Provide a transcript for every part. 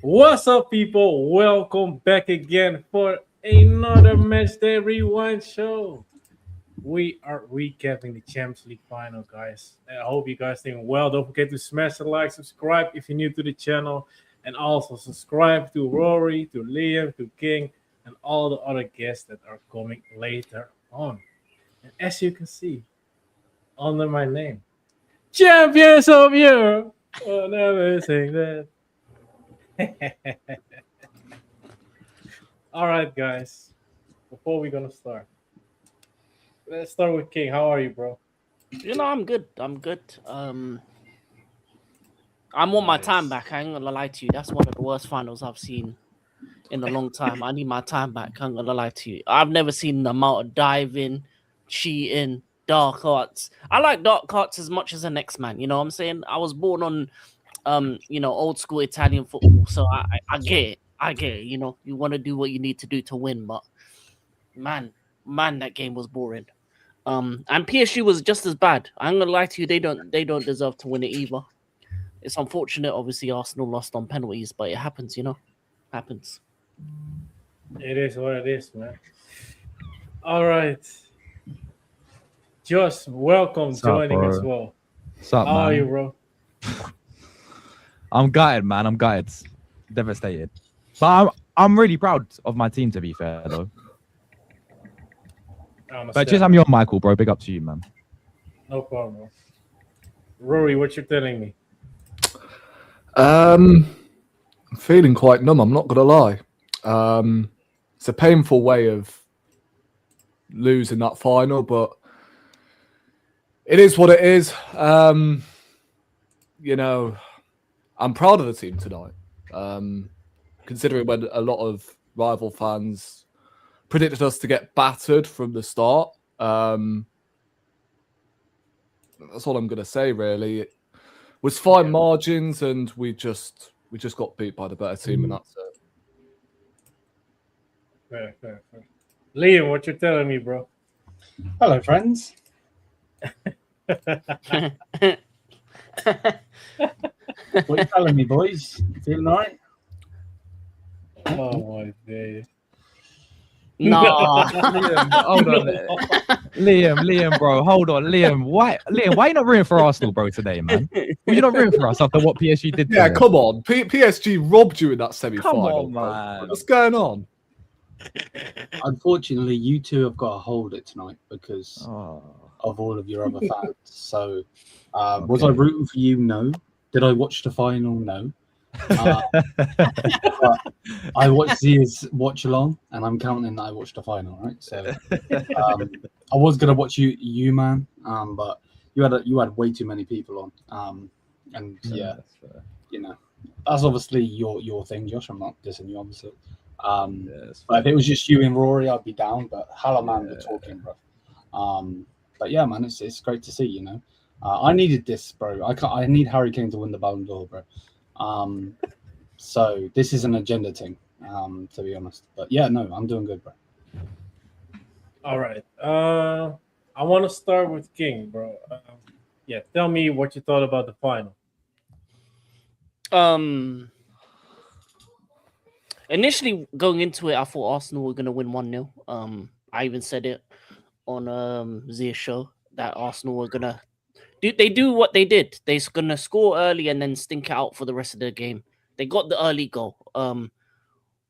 What's up, people? Welcome back again for another Matchday Rewind show. We are recapping the Champions League final, guys. I hope you guys doing well. Don't forget to smash the like, subscribe if you're new to the channel, and also subscribe to Rory, to Liam, to King, and all the other guests that are coming later on. And as you can see, under my name, Champions of Europe. Oh, never say that. All right, guys. Before we're gonna start, let's start with King. How are you, bro? I'm good. I want my time Nice. back. I ain't gonna lie to you. That's one of the worst finals I've seen in a long time. I need my time back. I ain't gonna lie to you. I've never seen the amount of diving, cheating, dark arts. I like dark arts as much as the next man. You know what I'm saying? I was born on old school Italian football, so I get it. I get it. You want to do what you need to do to win, but man, that game was boring. And PSG was just as bad. I'm gonna lie to you, they don't deserve to win it either. It's unfortunate, obviously Arsenal lost on penalties, but it happens, happens. It is what it is, man. All right, Josh, welcome What's up, joining as bro? well. What's up, How are you, man? bro? I'm gutted, man. I'm gutted. Devastated. But I'm really proud of my team, to be fair, though. I But understand. just I'm your Michael, bro. Big up to you, man. No problem, bro. Rory, what you telling me? I'm feeling quite numb. I'm not gonna lie. It's a painful way of losing that final, but it is what it is. I'm proud of the team tonight. Considering when a lot of rival fans predicted us to get battered from the start. That's all I'm gonna say, really. It was fine margins, and we just got beat by the better team, and that's it. Fair. Liam, what you telling me, bro? Hello, friends. What are you telling me, boys? Feeling all right? Oh my day. Nah. Liam, hold on. Liam, bro. Hold on. Liam, why you not rooting for Arsenal, bro, today, man? Why you not rooting for us after what PSG did to Yeah, them? come on. PSG robbed you in that Come semi-final. on, bro. man. What's going on? Unfortunately, you two have got to hold it tonight because Oh, of all of your other fans. So, was I Okay. rooting for you? No. Did I watch the final? No. But I watched Zia's watch along, and I'm counting that I watched the final, right? So, I was gonna watch you, man, but you had way too many people on, and yeah. That's fair. That's obviously your thing, Josh. I'm not dissing you, obviously. Yeah, that's But if fair. it was just you and Rory, I'd be down. But hello, man, Yeah. we're talking, bro. But yeah, man, it's great to see. I needed this, bro. I need Harry Kane to win the Ballon d'Or, bro. So this is an agenda thing, to be honest. But yeah, no, I'm doing good, bro. All right. I want to start with King, bro. Yeah, tell me what you thought about the final. Initially going into it, I thought Arsenal were gonna win 1-0. I even said it on Zia's show that Arsenal were gonna do what they did. They're gonna score early and then stink it out for the rest of the game. They got the early goal.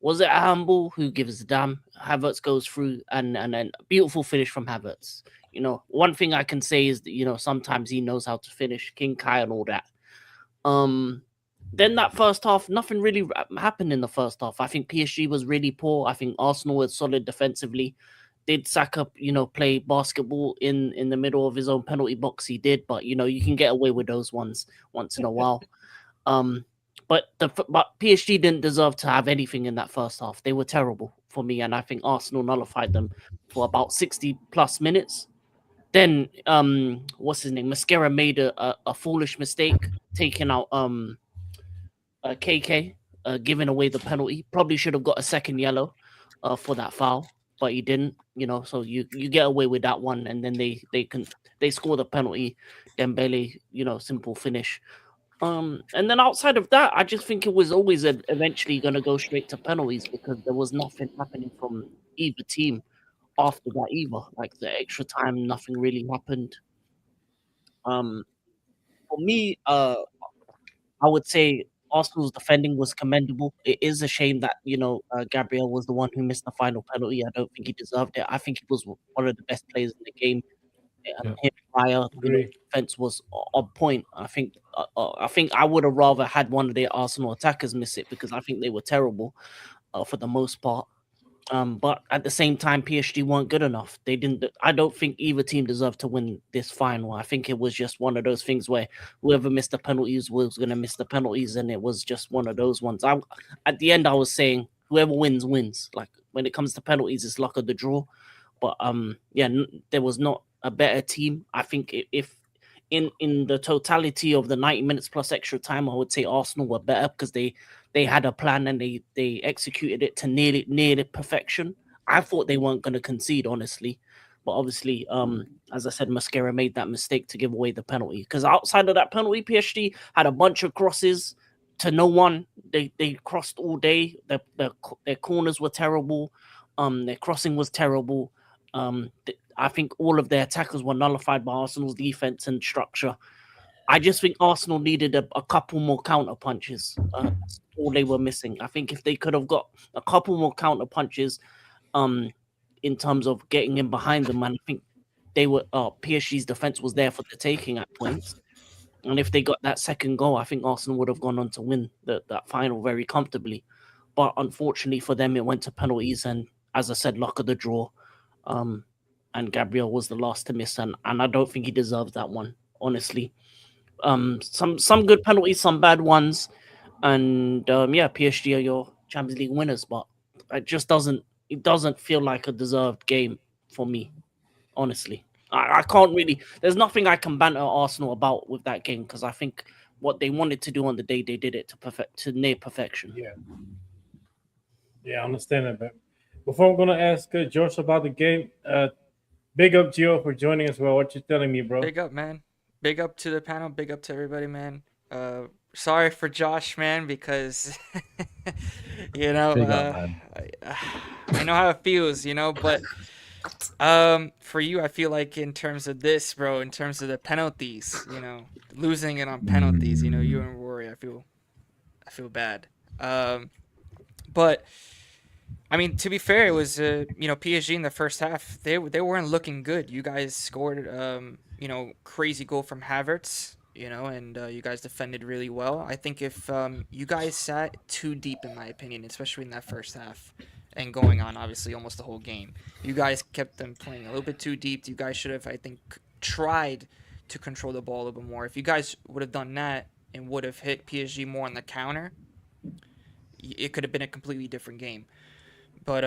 Was it a handball? Who gives a damn? Havertz goes through and then a beautiful finish from Havertz. One thing I can say is that sometimes he knows how to finish. King Kai and all that. Then that first half, nothing really happened in the first half. I think PSG was really poor. I think Arsenal was solid defensively. Did Saka, play basketball in the middle of his own penalty box? He did, but you can get away with those ones once in a while. But PSG didn't deserve to have anything in that first half. They were terrible for me, and I think Arsenal nullified them for about 60 plus minutes. Then what's his name? Mascara made a foolish mistake, taking out KK, giving away the penalty. Probably should have got a second yellow for that foul, but he didn't. So you get away with that one, and then they score the penalty. Dembele, simple finish. And then outside of that, I just think it was always eventually going to go straight to penalties because there was nothing happening from either team after that either. Like the extra time, nothing really happened. Um, for me, I would say Arsenal's defending was commendable. It is a shame that Gabriel was the one who missed the final penalty. I don't think he deserved it. I think he was one of the best players in the game. And him prior, Agree. defense was on point. I think I would have rather had one of their Arsenal attackers miss it because I think they were terrible for the most part. But at the same time, PSG weren't good enough. They didn't. I don't think either team deserved to win this final. I think it was just one of those things where whoever missed the penalties was going to miss the penalties, and it was just one of those ones. At the end, I was saying whoever wins wins. Like when it comes to penalties, it's luck of the draw. But there was not a better team. I think if in the totality of the 90 minutes plus extra time, I would say Arsenal were better because they had a plan and they executed it to near perfection. I thought they weren't going to concede, honestly. But obviously, as I said, Mascara made that mistake to give away the penalty. Because outside of that penalty, PSG had a bunch of crosses to no one. They crossed all day. Their corners were terrible. Their crossing was terrible. I think all of their attackers were nullified by Arsenal's defense and structure. I just think Arsenal needed a couple more counter punches. That's all they were missing. I think if they could have got a couple more counter punches, in terms of getting in behind them, and I think they were PSG's defense was there for the taking at points. And if they got that second goal, I think Arsenal would have gone on to win that final very comfortably. But unfortunately for them, it went to penalties, and as I said, luck of the draw. And Gabriel was the last to miss, and I don't think he deserves that one, honestly. Some good penalties, some bad ones, and PSG are your Champions League winners, but it doesn't feel like a deserved game for me, honestly. I can't really. There's nothing I can banter Arsenal about with that game because I think what they wanted to do on the day, they did it to near perfection. Yeah, I understand that. But before I'm gonna ask Josh about the game, big up Gio for joining us. Well, what you telling me, bro? Big up, man. Big up to the panel. Big up to everybody, man. Sorry for Josh, man, because Big up, man. I know how it feels, but for you, I feel like in terms of this, bro, in terms of the penalties, losing it on penalties, you and Rory, I feel bad. But I mean, to be fair, it was PSG in the first half. They weren't looking good. You guys scored crazy goal from Havertz, and you guys defended really well. I think if you guys sat too deep, in my opinion, especially in that first half, and going on obviously almost the whole game, you guys kept them playing a little bit too deep. You guys should have, I think, tried to control the ball a little bit more. If you guys would have done that and would have hit PSG more on the counter, it could have been a completely different game. But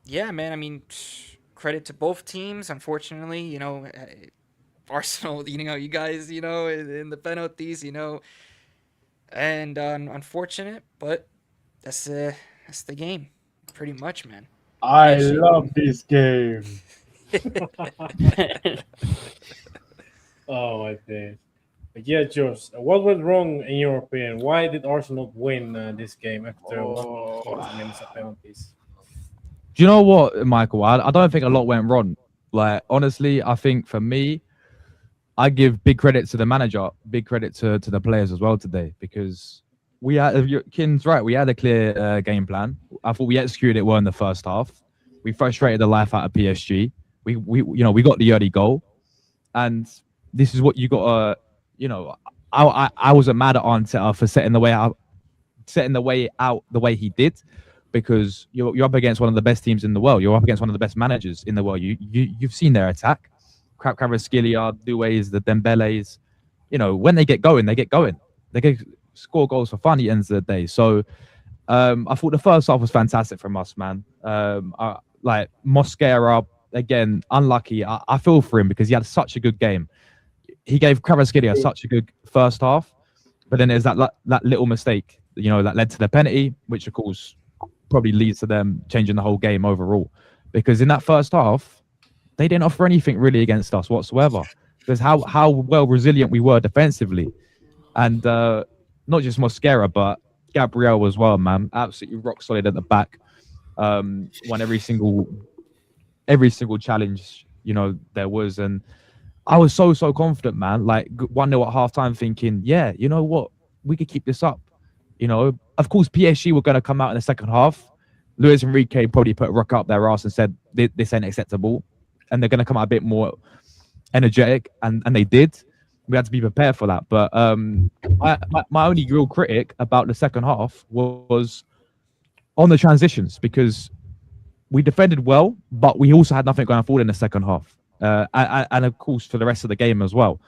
yeah, man. I mean, credit to both teams. Unfortunately, Arsenal. You guys. In the penalties. And unfortunate, but that's the game, pretty much, man. I love this game. Oh my days. But yeah, Josh, what went wrong in your opinion? Why did Arsenal win this game after 40 minutes of penalties? Do you know what, Michael? I don't think a lot went wrong. Like, honestly, I think for me, I give big credit to the manager, big credit to the players as well today, because Kin's right. We had a clear game plan. I thought we executed it well in the first half. We frustrated the life out of PSG. We got the early goal, and this is what you got to. I wasn't mad at Arteta for setting the way out the way he did, because you're up against one of the best teams in the world. You're up against one of the best managers in the world. You've seen their attack. Kvaratskhelia, Doués, the Dembélés. When they get going, they get going. They can score goals for fun at the end of the day. So I thought the first half was fantastic from us, man. Like Mosquera, again, unlucky. I feel for him because he had such a good game. He gave Kvaratskhelia such a good first half, but then there's that little mistake, that led to the penalty, which of course probably leads to them changing the whole game overall. Because in that first half, they didn't offer anything really against us whatsoever. Because how well resilient we were defensively. And not just Mosquera, but Gabriel as well, man. Absolutely rock solid at the back. Won every single challenge, there was. And I was so confident, man. Like 1-0 at halftime, thinking, yeah, you know what? We could keep this up. Of course, PSG were going to come out in the second half. Luis Enrique probably put a rock up their ass and said, this ain't acceptable. And they're going to come out a bit more energetic. And they did. We had to be prepared for that. But my only real critic about the second half was on the transitions, because we defended well, but we also had nothing going forward in the second half. And of course, for the rest of the game as well.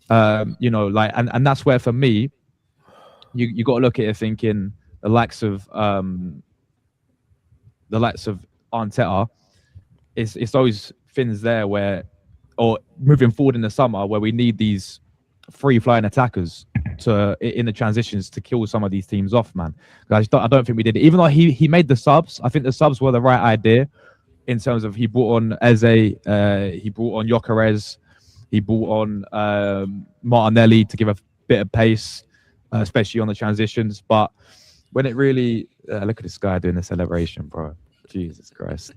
And that's where, for me, you got to look at it thinking the likes of Arteta, it's always things there where, or moving forward in the summer, where we need these free flying attackers in the transitions to kill some of these teams off, man. I don't think we did it. Even though he made the subs, I think the subs were the right idea in terms of he brought on Eze, he brought on Gyökeres, he brought on Martinelli to give a bit of pace, especially on the transitions. But when it really look at this guy doing the celebration, bro. Jesus Christ.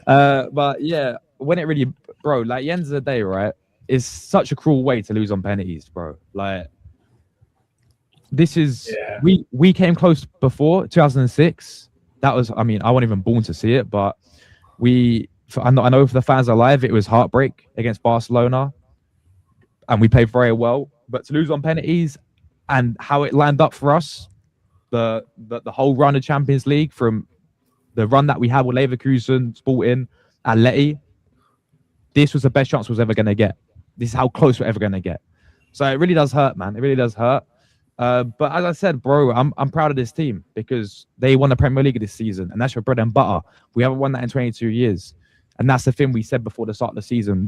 But yeah, when it really, bro, like the end of the day, right, is such a cruel way to lose on penalties, bro. Like, this is we came close before 2006. That was, I mean, I wasn't even born to see it, but I know for the fans alive, it was heartbreak against Barcelona, and we played very well. But to lose on penalties and how it lined up for us, the whole run of Champions League, from the run that we had with Leverkusen, Sporting, Atleti, this was the best chance we was ever going to get. This is how close we're ever going to get. So it really does hurt, man. It really does hurt. But as I said, bro, I'm proud of this team because they won the Premier League this season, and that's your bread and butter. We haven't won that in 22 years. And that's the thing we said before the start of the season.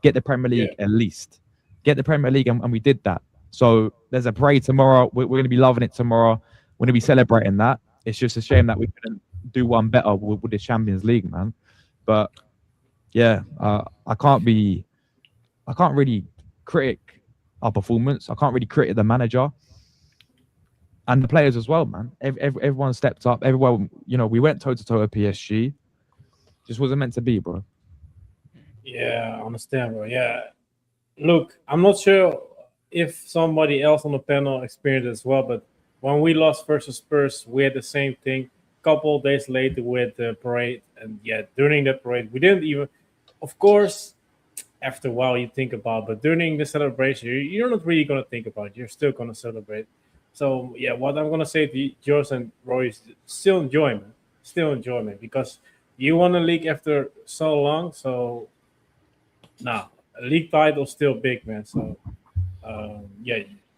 Get the Premier League at least. Get the Premier League, and we did that. So there's a parade tomorrow. We're going to be loving it tomorrow. We're going to be celebrating that. It's just a shame that we couldn't do one better with the Champions League, man. But yeah, I can't really critic our performance. I can't really critic the manager and the players as well, man. Everyone stepped up. Everyone, we went toe to toe with PSG. Just wasn't meant to be, bro. Yeah, I understand, bro. Yeah. Look, I'm not sure if somebody else on the panel experienced it as well, but when we lost versus Spurs, we had the same thing. Couple of days later with the parade, and during that parade, we didn't even. Of course, after a while, you think about, but during the celebration, you're not really gonna think about it. You're still gonna celebrate. So what I'm gonna say to George and Roy is still enjoyment, because you won the league after so long. So now a league title is still big, man. So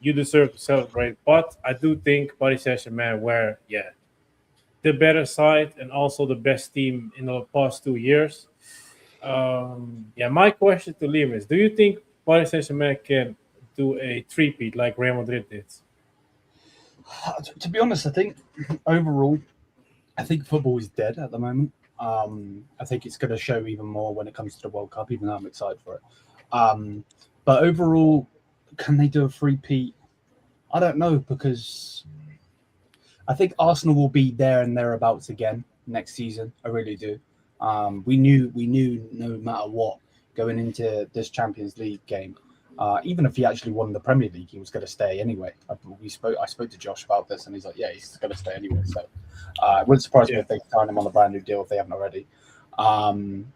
you deserve to celebrate. But I do think Paris Saint-Germain were the better side and also the best team in the past 2 years. My question to Liam is: do you think Paris Saint-Germain can do a three-peat like Real Madrid did? To be honest, I think overall, football is dead at the moment. I think it's going to show even more when it comes to the World Cup, even though I'm excited for it. But overall, can they do a three-peat? I don't know, because I think Arsenal will be there and thereabouts again next season. I really do. We knew no matter what going into this Champions League game, even if he actually won the Premier League, he was going to stay anyway. I spoke to Josh about this, and he's like, "Yeah, he's going to stay anyway." So it wouldn't surprise me if they sign him on a brand new deal if they haven't already. Can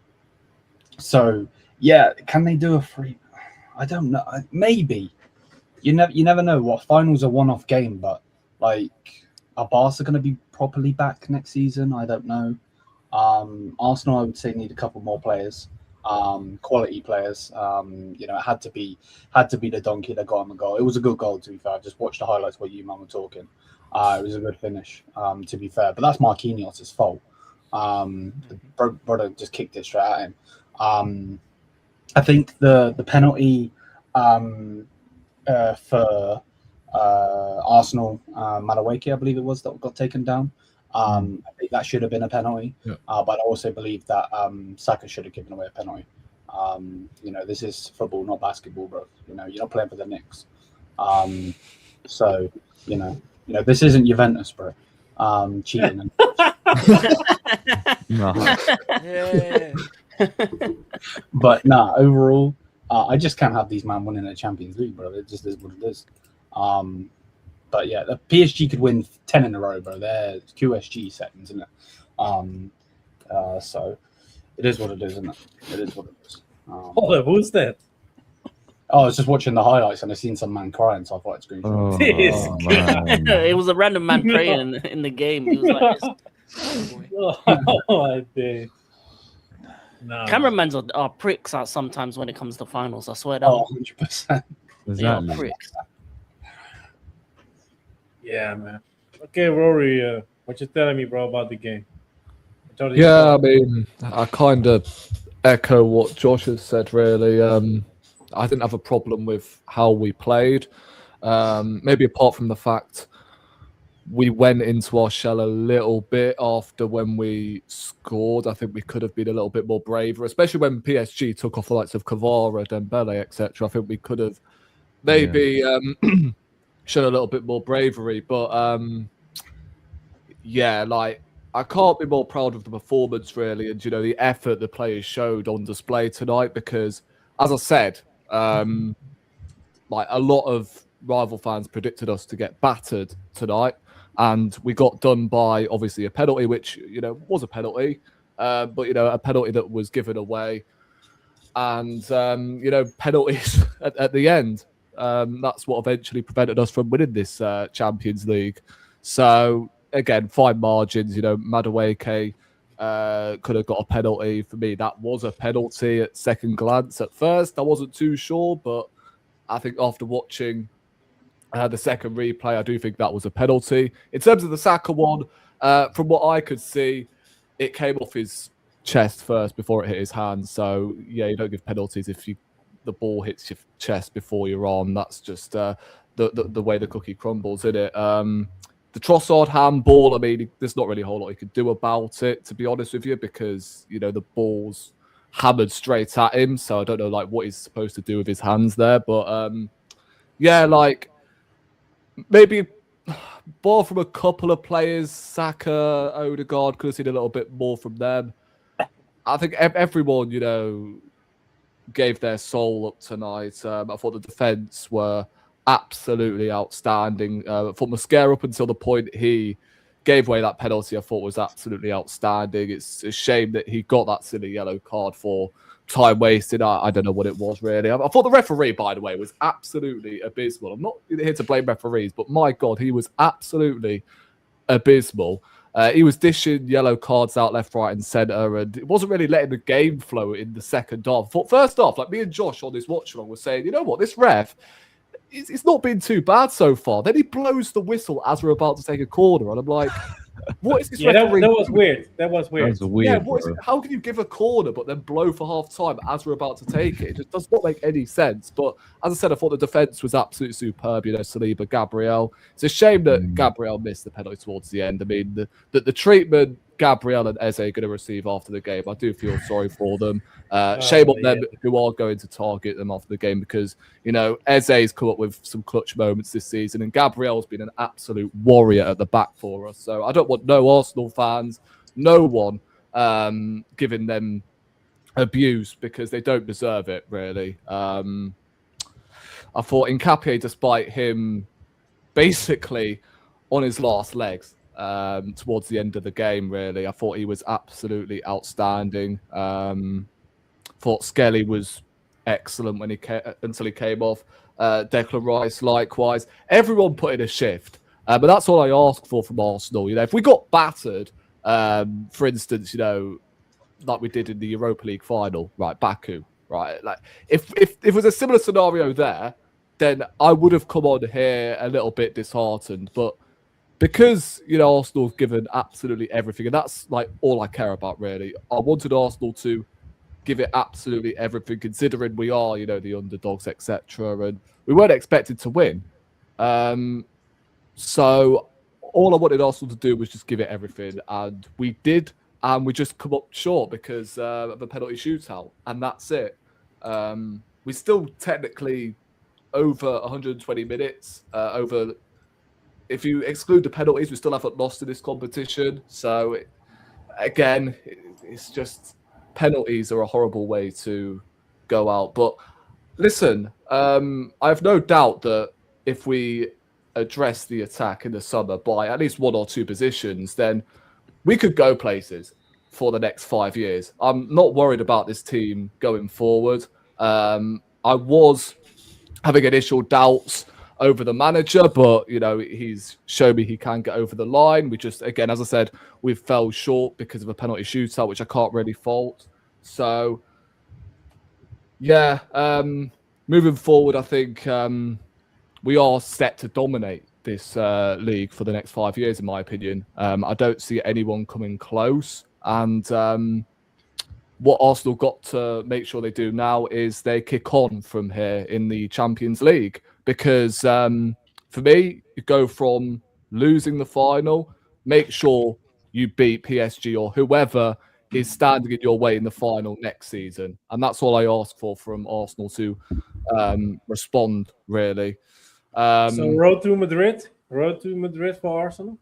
they do a free? I don't know. Maybe. You never know. What finals are one-off game, but like, are Barca going to be properly back next season? I don't know. Arsenal, I would say, need a couple more players, quality players. It had to be the donkey that got him a goal. It was a good goal, to be fair. I just watched the highlights while you man were talking. It was a good finish, to be fair. But that's Marquinhos' fault. The brother just kicked it straight at him. I think the penalty for Arsenal, Madueke, I believe it was, that got taken down. I think that should have been a penalty, but I also believe that Saka should have given away a penalty. This is football, not basketball, bro. You're not playing for the Knicks. So this isn't Juventus, bro. Cheating. No. Yeah. But overall, I just can't have these man winning the Champions League, bro. It just is what it is. But yeah, the PSG could win 10 in a row, bro. They're QSG seconds, isn't it? So it is what it is, isn't it? It is what it is. Hold up, who's that? I was just watching the highlights and I seen some man crying, so I thought I'd screenshot. This man. It was a random man praying in the game. He was like, Oh, I did. No. cameramans are pricks out sometimes when it comes to finals. I swear that. Oh, 100%. They are Exactly. pricks. Yeah, man. Okay, Rory, what you telling me, bro, about the game? Yeah, I mean, I kind of echo what Josh has said, really. I didn't have a problem with how we played. Maybe apart from the fact we went into our shell a little bit after when we scored. I think we could have been a little bit more braver, especially when PSG took off the likes of Kvara, Dembele, etc. I think we could have maybe shown a little bit more bravery. But yeah, like, I can't be more proud of the performance, really, and the effort the players showed on display tonight. Because, as I said, like, a lot of rival fans predicted us to get battered tonight, and we got done by obviously a penalty, which was a penalty, but a penalty that was given away, and penalties at the end. That's what eventually prevented us from winning this Champions League. So again, fine margins. Madueke could have got a penalty. For me, that was a penalty at second glance. At first, I wasn't too sure, but I think after watching the second replay, I do think that was a penalty. In terms of the Saka one, from what I could see, it came off his chest first before it hit his hand. So yeah, you don't give penalties if the ball hits your chest before your arm. That's just the way the cookie crumbles, isn't it? The Trossard handball, I mean, there's not really a whole lot you could do about it, to be honest with you, because, the ball's hammered straight at him. So I don't know, like, what he's supposed to do with his hands there. But, yeah, like, maybe ball from a couple of players, Saka, Odegaard, could have seen a little bit more from them. I think everyone, gave their soul up tonight. I thought the defence were absolutely outstanding. I thought Mosquera, up until the point he gave away that penalty, I thought was absolutely outstanding. It's a shame that he got that silly yellow card for time wasted. I don't know what it was, really. I thought the referee, by the way, was absolutely abysmal. I'm not here to blame referees, but my God, he was absolutely abysmal. He was dishing yellow cards out left, right, and centre, and it wasn't really letting the game flow in the second half. First off, like, me and Josh on this watch along were saying, you know what, this ref, it's not been too bad so far. Then he blows the whistle as we're about to take a corner, and I'm like, what is this? Yeah, that was weird. That was weird. That was weird. Yeah, what is it? How can you give a corner but then blow for half time as we're about to take it? It just does not make any sense. But as I said, I thought the defence was absolutely superb. Saliba, Gabriel. It's a shame that Gabriel missed the penalty towards the end. I mean, the treatment Gabriel and Eze are going to receive after the game, I do feel sorry for them. Shame on them who are going to target them after the game, because, Eze's come up with some clutch moments this season, and Gabriel's been an absolute warrior at the back for us. So I don't want no Arsenal fans, no one giving them abuse, because they don't deserve it, really. I thought Nkapie, despite him basically on his last legs towards the end of the game, really, I thought he was absolutely outstanding. Thought Skelly was excellent when until he came off. Declan Rice, likewise. Everyone put in a shift, but that's all I ask for from Arsenal. If we got battered, for instance, like we did in the Europa League final, right, Baku, right? Like, if it was a similar scenario there, then I would have come on here a little bit disheartened. But because, Arsenal's given absolutely everything, and that's like all I care about, really. I wanted Arsenal to give it absolutely everything, considering we are, the underdogs, etc. And we weren't expected to win. So all I wanted Arsenal to do was just give it everything. And we did. And we just come up short because of a penalty shootout. And that's it. We still technically over 120 minutes. If you exclude the penalties, we still haven't lost in this competition. So, again, it's just penalties are a horrible way to go out. But listen, I have no doubt that if we address the attack in the summer by at least one or two positions, then we could go places for the next 5 years. I'm not worried about this team going forward. I was having initial doubts over the manager, but he's shown me he can get over the line. We just, again, as I said, we fell short because of a penalty shootout, which I can't really fault. So, yeah, moving forward, I think we are set to dominate this league for the next 5 years, in my opinion. I don't see anyone coming close. And what Arsenal got to make sure they do now is they kick on from here in the Champions League. Because for me, you go from losing the final, make sure you beat PSG or whoever is standing in your way in the final next season. And that's all I ask for from Arsenal to respond, really. So road to Madrid for Arsenal.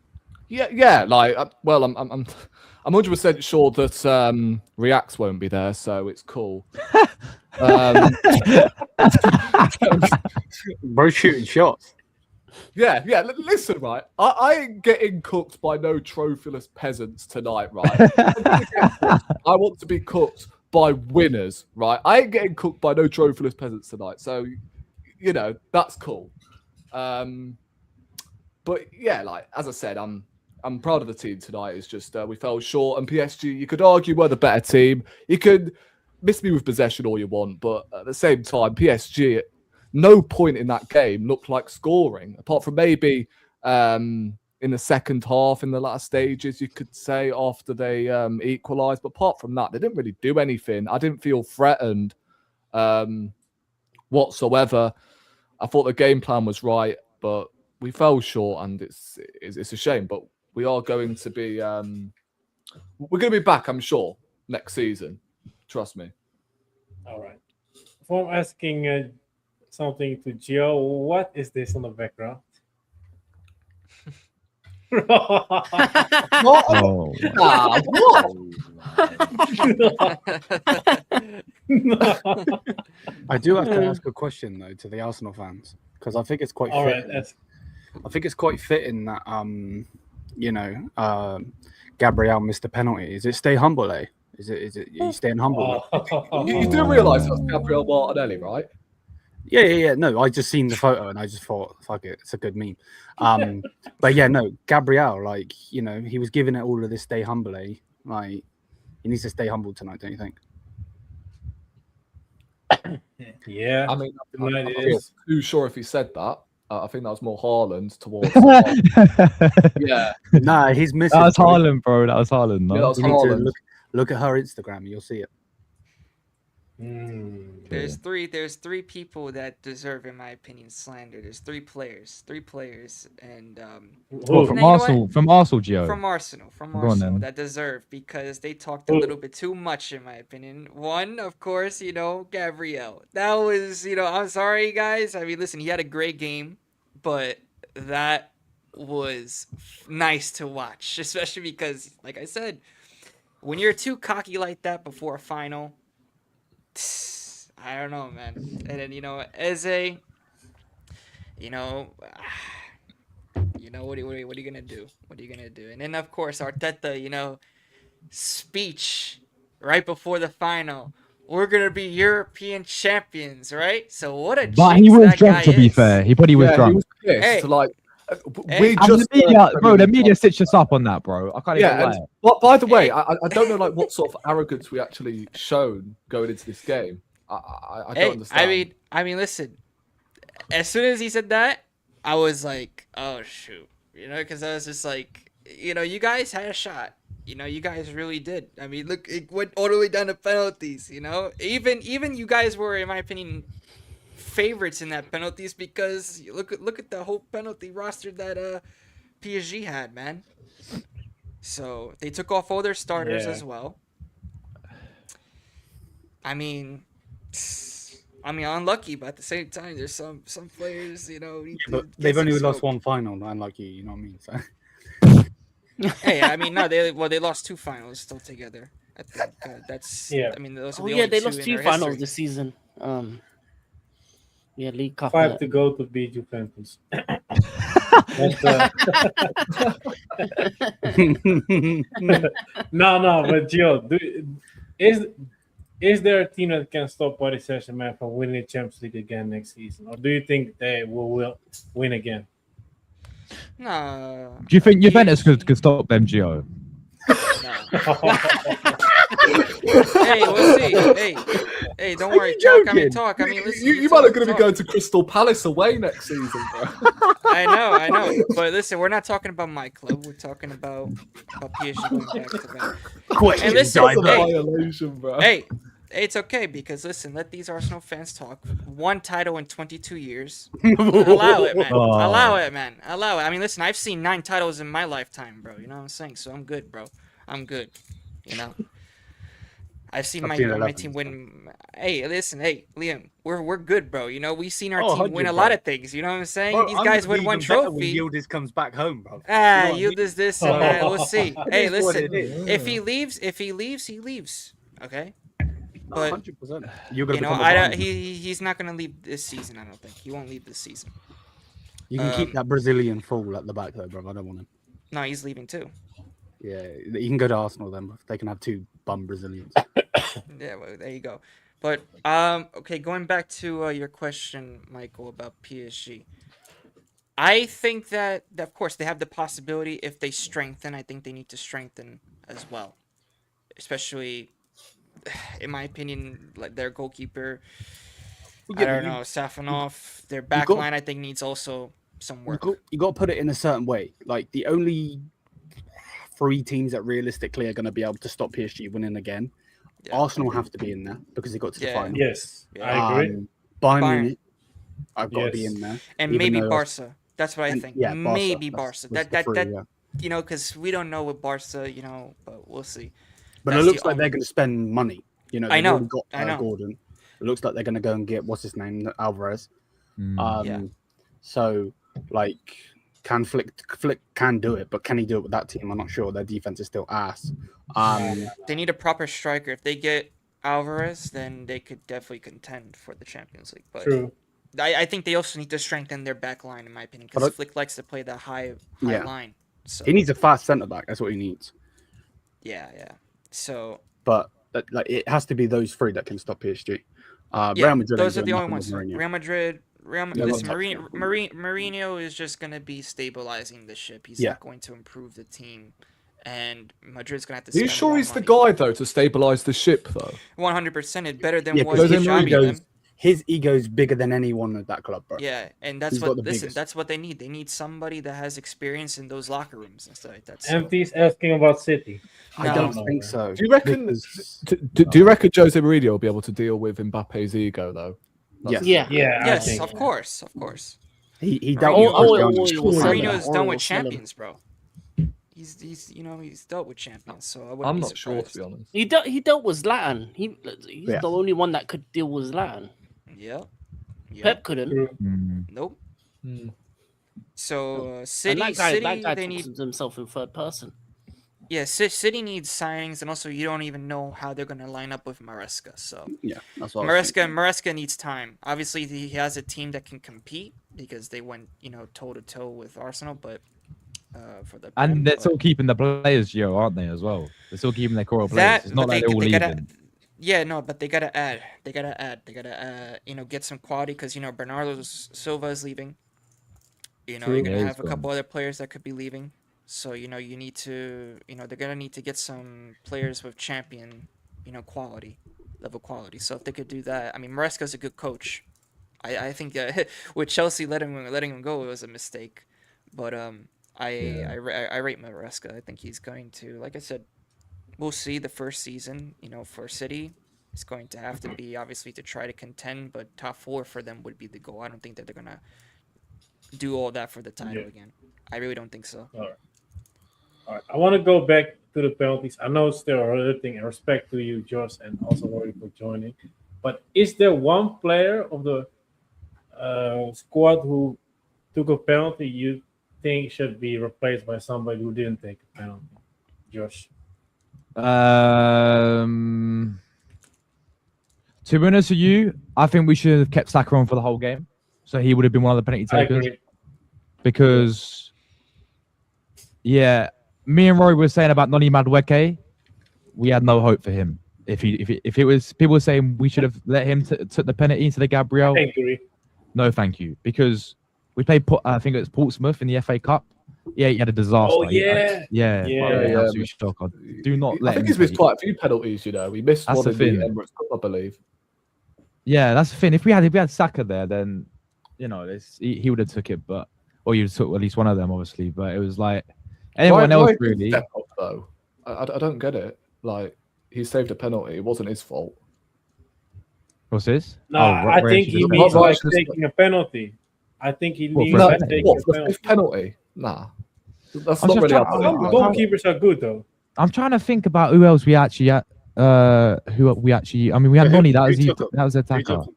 Yeah. Like, well, I'm 100% sure that Reacts won't be there, so it's cool. Bro, shooting shots. Yeah. Listen, right. I ain't getting cooked by no trophyless peasants tonight, right? I want to be cooked by winners, right? I ain't getting cooked by no trophyless peasants tonight. So, that's cool. But yeah, like as I said, I'm proud of the team tonight. It's just we fell short, and PSG, you could argue we're the better team. You could miss me with possession all you want, but at the same time, PSG at no point in that game looked like scoring, apart from maybe in the second half, in the last stages, you could say, after they equalised. But apart from that, they didn't really do anything. I didn't feel threatened whatsoever. I thought the game plan was right, but we fell short, and it's a shame. But we are going to be we're going to be back, I'm sure, next season. Trust me. All right. If I'm asking something to Gio, what is this on the background? Oh, I do have to ask a question though to the Arsenal fans, because I think it's quite All right. fitting. I think it's quite fitting that Gabriel missed the penalty. Is it stay humble, eh? Is it are you staying humble? You do realise that's Gabriel Martinelli, right? Yeah. No, I just seen the photo and I just thought, fuck it, it's a good meme. But yeah, no, Gabriel, like, he was giving it all of this stay humble, eh? Like, he needs to stay humble tonight, don't you think? Yeah. I mean, I'm not too sure if he said that. I think that was more Haaland towards. Yeah. Nah, he's missing. that was Haaland, bro. That was Haaland. No? Yeah, that was You need to Haaland. look at her Instagram and you'll see it. There's three people that deserve, in my opinion, slander. There's three players, and What, from you know Arsenal, from Arsenal, Gio. from Arsenal Go on, then. that deserve, because they talked a little bit too much, in my opinion. One, of course, Gabriel. That was, I'm sorry, guys. I mean, listen, he had a great game, but that was nice to watch, especially because, like I said, when you're too cocky like that before a final, I don't know, man. And then, Eze, what are you gonna do? What are you gonna do? And then, of course, Arteta, speech right before the final. We're gonna be European champions, right? So what a But he jinx was that drunk, guy to be is. fair. He probably was He drunk. was pissed. Hey. Like, Hey. we And just the media stitched us up on that, bro. I can't even yeah. lie. And, but by the way, I don't know what sort of arrogance we actually shown going into this game. I don't understand. I mean, listen. As soon as he said that, I was like, "Oh shoot," because I was just like, you guys had a shot. You guys really did. I mean, look, it went all the way down to penalties. Even you guys were, in my opinion, favorites in that penalties, because look at the whole penalty roster that PSG had, man. So they took off all their starters as well. I mean, I mean, unlucky, but at the same time, there's some players, need to But get they've some only lost scope. one final, unlike you. You know what I mean? So Hey, I mean, no, they lost 2 finals still together. I think that's. Yeah. I mean, those are Oh the yeah, only they 2 lost in 2 their finals history. this season. Yeah, League Cup. 5 to go to beat Juventus. That's, no, but Gio, is there a team that can stop Paris Saint-Germain from winning the Champions League again next season, or do you think they will win again? Nah. Do you think Juventus PSG could stop them, Gio? Nah. Hey, we'll see. Hey, don't worry. Talk. I mean, talk. I mean, listen. You talk, might are going to be talk. going to Crystal Palace away next season, bro. I know. But listen, we're not talking about my club. We're talking about PSG going back to back. question And listen, died there. Violation, bro. Hey, it's okay because listen, let these Arsenal fans talk. 1 title in 22 years. Allow it, man. Oh. Allow it, man. Allow it. I mean, listen, I've seen 9 titles in my lifetime, bro. You know what I'm saying? So I'm good, bro. I'm good. I've seen my seen my 11, team win. Hey, listen, hey, Liam, we're good, bro. We've seen our Oh, team win 100, a lot bro. of things. You know what I'm saying? Bro, These I'm guys gonna win be 1 even better when trophy. Yildiz comes back home, bro. Ah, You know what I Yildiz this and that. We'll see. Hey, It is what listen. it is. If he leaves, he leaves. Okay. No, But 100%. You're gonna become a I Bayern. he's not gonna leave this season. I don't think he won't leave this season. You can keep um, that Brazilian fool at the back though, bro. I don't want him. No, he's leaving too. Yeah, you can go to Arsenal then. Bro. They can have 2 bum Brazilians. Yeah, well, there you go. But okay, going back to your question, Michael, about PSG. I think that of course they have the possibility if they strengthen. I think they need to strengthen as well, especially in my opinion, like their goalkeeper. I don't know, Safanov. Their back got- line, I think, needs also some work. You got to put it in a certain way. Like the only 3 teams that realistically are going to be able to stop PSG winning again, Yeah. Arsenal have to be in there because they got to the Yeah. final. Yes, Yeah. I agree. Bayern Bayern. Munich, I've got to be Yes. in there. And even maybe though- Barca. That's what I and- think. yeah, Barca. Maybe That's- Barca. that's That the 3, yeah. because we don't know with Barca, but we'll see. But That's it looks the like they're only- going to spend money. I they've know, already got I know. Gordon. It looks like they're going to go and get what's his name, Alvarez. Mm. Yeah. So like, can Flick can do it, but can he do it with that team? I'm not sure. Their defense is still ass. They need a proper striker. If they get Alvarez, then they could definitely contend for the Champions League. But True. I think they also need to strengthen their back line, in my opinion, But because Flick likes to play that high Yeah. line. So He needs a fast centre back. That's what he needs. yeah. So But like, it has to be those 3 that can stop PSG. yeah, Real Madrid those are ain't the doing only nothing ones. with Mourinho. Real Madrid. Yeah, Listen, they'll Mourinho is just gonna be stabilizing the ship. He's Yeah. not going to improve the team, and Madrid's gonna have to. Are you spend sure more he's the money. guy though to stabilize the ship though? 100%. It's better than Yeah, what because Xavi. his ego's bigger than anyone at that club, bro. Yeah, and that's He's got what the listen. biggest. That's what they need. They need somebody that has experience in those locker rooms and stuff like that. So, Empty's asking about City. I don't No, think man. so. Do you reckon? Because- Do you reckon Jose Mourinho will be able to deal with Mbappe's ego though? Yes. Yeah. Yeah, I yes, think. of course. He Mourinho- dealt Oh, with oh, Cristiano. sell him. Mourinho's Or done we'll with sell him. champions, bro. He's dealt with champions, so I wouldn't I'm be not sure to surprised. be honest. He dealt with Zlatan. He's Yeah. the only one that could deal with Zlatan. Yeah. Pep couldn't. True. Mm. Nope. Hmm. So And City, that guy they talks need. himself in third person. Yeah, City needs signings, and also you don't even know how they're gonna line up with Maresca. So Yeah, that's what I was thinking. Maresca needs time. Obviously, he has a team that can compete because they went, toe to toe with Arsenal. But for the And Prem, they're but still keeping the players, Gio, aren't they, as well? They're still keeping their core players. that, It's not but like they're all they leaving. gotta, yeah, no, but they gotta add. They gotta get some quality because Bernardo Silva is leaving. You're True. gonna Yeah, have he's a couple other players that could be leaving. So you need to they're gonna need to get some players with champion quality, level quality. So if they could do that, I mean Maresca's a good coach. I think with Chelsea letting him go, it was a mistake. But I rate Maresca. I think he's going to, like I said, we'll see the first season. For City, it's going to have to be obviously to try to contend, but top 4 for them would be the goal. I don't think that they're gonna do all that for the title Yeah. again. I really don't think so. All right. I want to go back to the penalties. I know it's still a other thing, and respect to you, Josh, and also Rory for joining. But is there one player of the squad who took a penalty you think should be replaced by somebody who didn't take a penalty? Josh. To be honest with you, I think we should have kept Saka on for the whole game, so he would have been one of the penalty I takers. agree. Because, yeah, me and Rory were saying about Noni Madueke, we had no hope for him. If it was people were saying we should have let him took the penalty into the Gabriel. I agree. No, thank you. Because we played, I think it was Portsmouth in the FA Cup. Yeah, he had a disaster. Oh, yeah. Yeah. Absolute shock. Do not let I think him he's missed take- quite a few penalties. You know, he missed That's one the in thing. the Emirates Cup, I believe. Yeah, that's the thing. If we had Saka there, then you know he would have took it, but or you took at least one of them, obviously. But it was like anyone Why else did he really. step up, though? I don't get it. Like, he saved a penalty. It wasn't his fault. What's this? No, Oh, I Ray think should he have needs stepped up. like taking a penalty. I think he What, needs for a like penalty? taking What, a for the penalty. fifth penalty? Nah. That's I'm not just really trying- how Some I'm- goalkeepers are good though. I'm trying to think about who else we actually had. Who we actually? I mean, we had Who- Noni. who That was took it? that was the Who attacker. took it?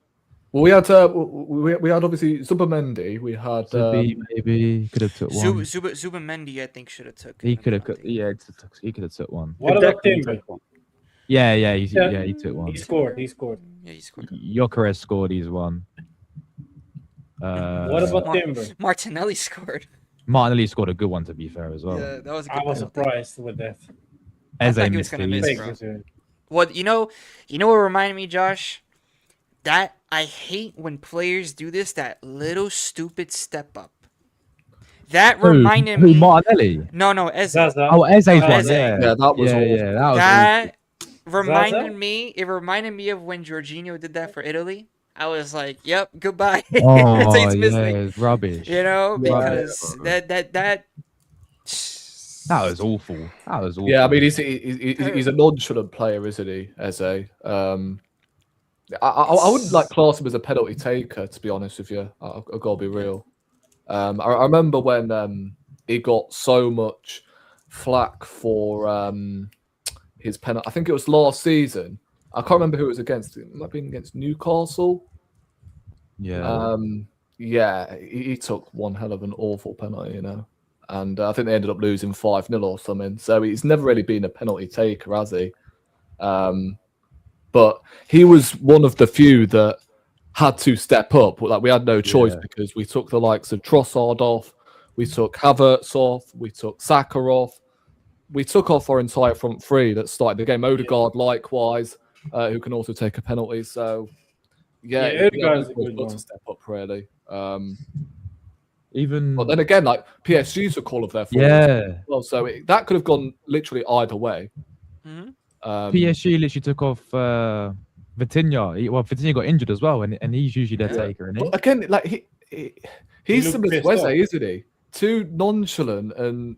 Well, we had obviously Zubimendi. We had Zubi maybe could have took one. Zubimendi, I think, should have took. He the could have. penalty. Yeah, he could have took one. What about Timber? Yeah, Yeah. he took one. He scored. He scored. Yeah, he scored. Gyökeres scored. He's one. What about Timber? Martinelli scored. Martinelli scored a good one, to be fair, as well. Yeah, that was a good I was penalty. surprised with that. I Eze thought he was missed gonna it. miss, He's- bro. Thank you, sir. What you know what reminded me, Josh? That I hate when players do this. That little stupid step up. That reminded Who, me. Martinelli? No, Eze. Zaza. Oh, Eze's one. Eze. Yeah, Yeah, that was awful. that was That reminded Zaza? me. It reminded me of when Jorginho did that for Italy. I was like, "Yep, goodbye." awful. That's Oh, how it's yeah, missing. it's rubbish. You know, Yeah. because that. That was awful. That was awful. Yeah, I mean, he's a nonchalant player, isn't he, Eze? I wouldn't like class him as a penalty taker, to be honest with you. I've got to be real. I remember when he got so much flack for his penalty. I think it was last season. I can't remember who it was against. It might have been against Newcastle. Yeah. Yeah, he took one hell of an awful penalty, you know. And I think they ended up losing 5-0 or something. So he's never really been a penalty taker, has he? But he was one of the few that had to step up. Like, we had no choice Yeah. because we took the likes of Trossard off, we took Havertz off, we took Saka off, we took off our entire front three that started the game. Odegaard likewise, who can also take a penalty. So yeah, Yeah, Odegaard's a good got one. to step up really. Even. But then again, like PSG's a call of their forwards Yeah. as well, so that could have gone literally either way. Mhm. PSG literally took off Vitinha. Vitinha got injured as well, and he's usually their Yeah. taker, isn't he? But again, like he's looked similar to pissed Weze, off. isn't he? Too nonchalant, and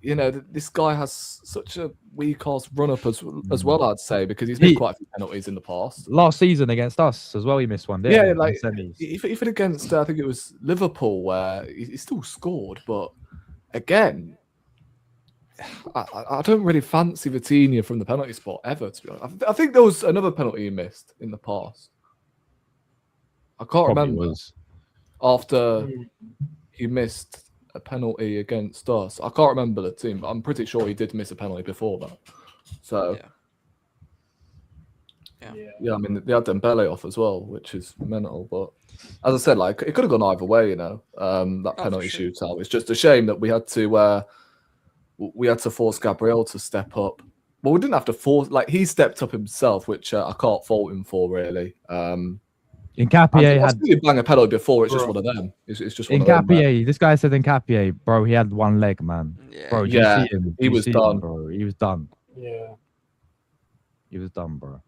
you know this guy has such a weak ass run up as well. I'd say because he's made He- quite a few penalties in the past. Last season against us as well, he missed one. Didn't Yeah, he, in like semis? even against I think it was Liverpool where he still scored, but again. I don't really fancy Vitinha from the penalty spot ever, to be honest. I think there was another penalty he missed in the past. I can't Probably remember. was. After he missed a penalty against us. I can't remember the team, but I'm pretty sure he did miss a penalty before that. So, yeah, I mean, they had Dembele off as well, which is mental. But as I said, like, it could have gone either way, you know, that for penalty sure. shootout. It's just a shame that we had to force Gabriel to step up. Well, we didn't have to force, like, he stepped up himself, which I can't fault him for, really. Nkapie I've had seen him bang a penalty before. It's just one of them. It's just one of them. Nkapie. This guy said Nkapie, bro. He had one leg, man. Yeah. Bro, did Yeah, you see him? Did he you was see him, done. bro. He was done. Yeah, He was done, bro.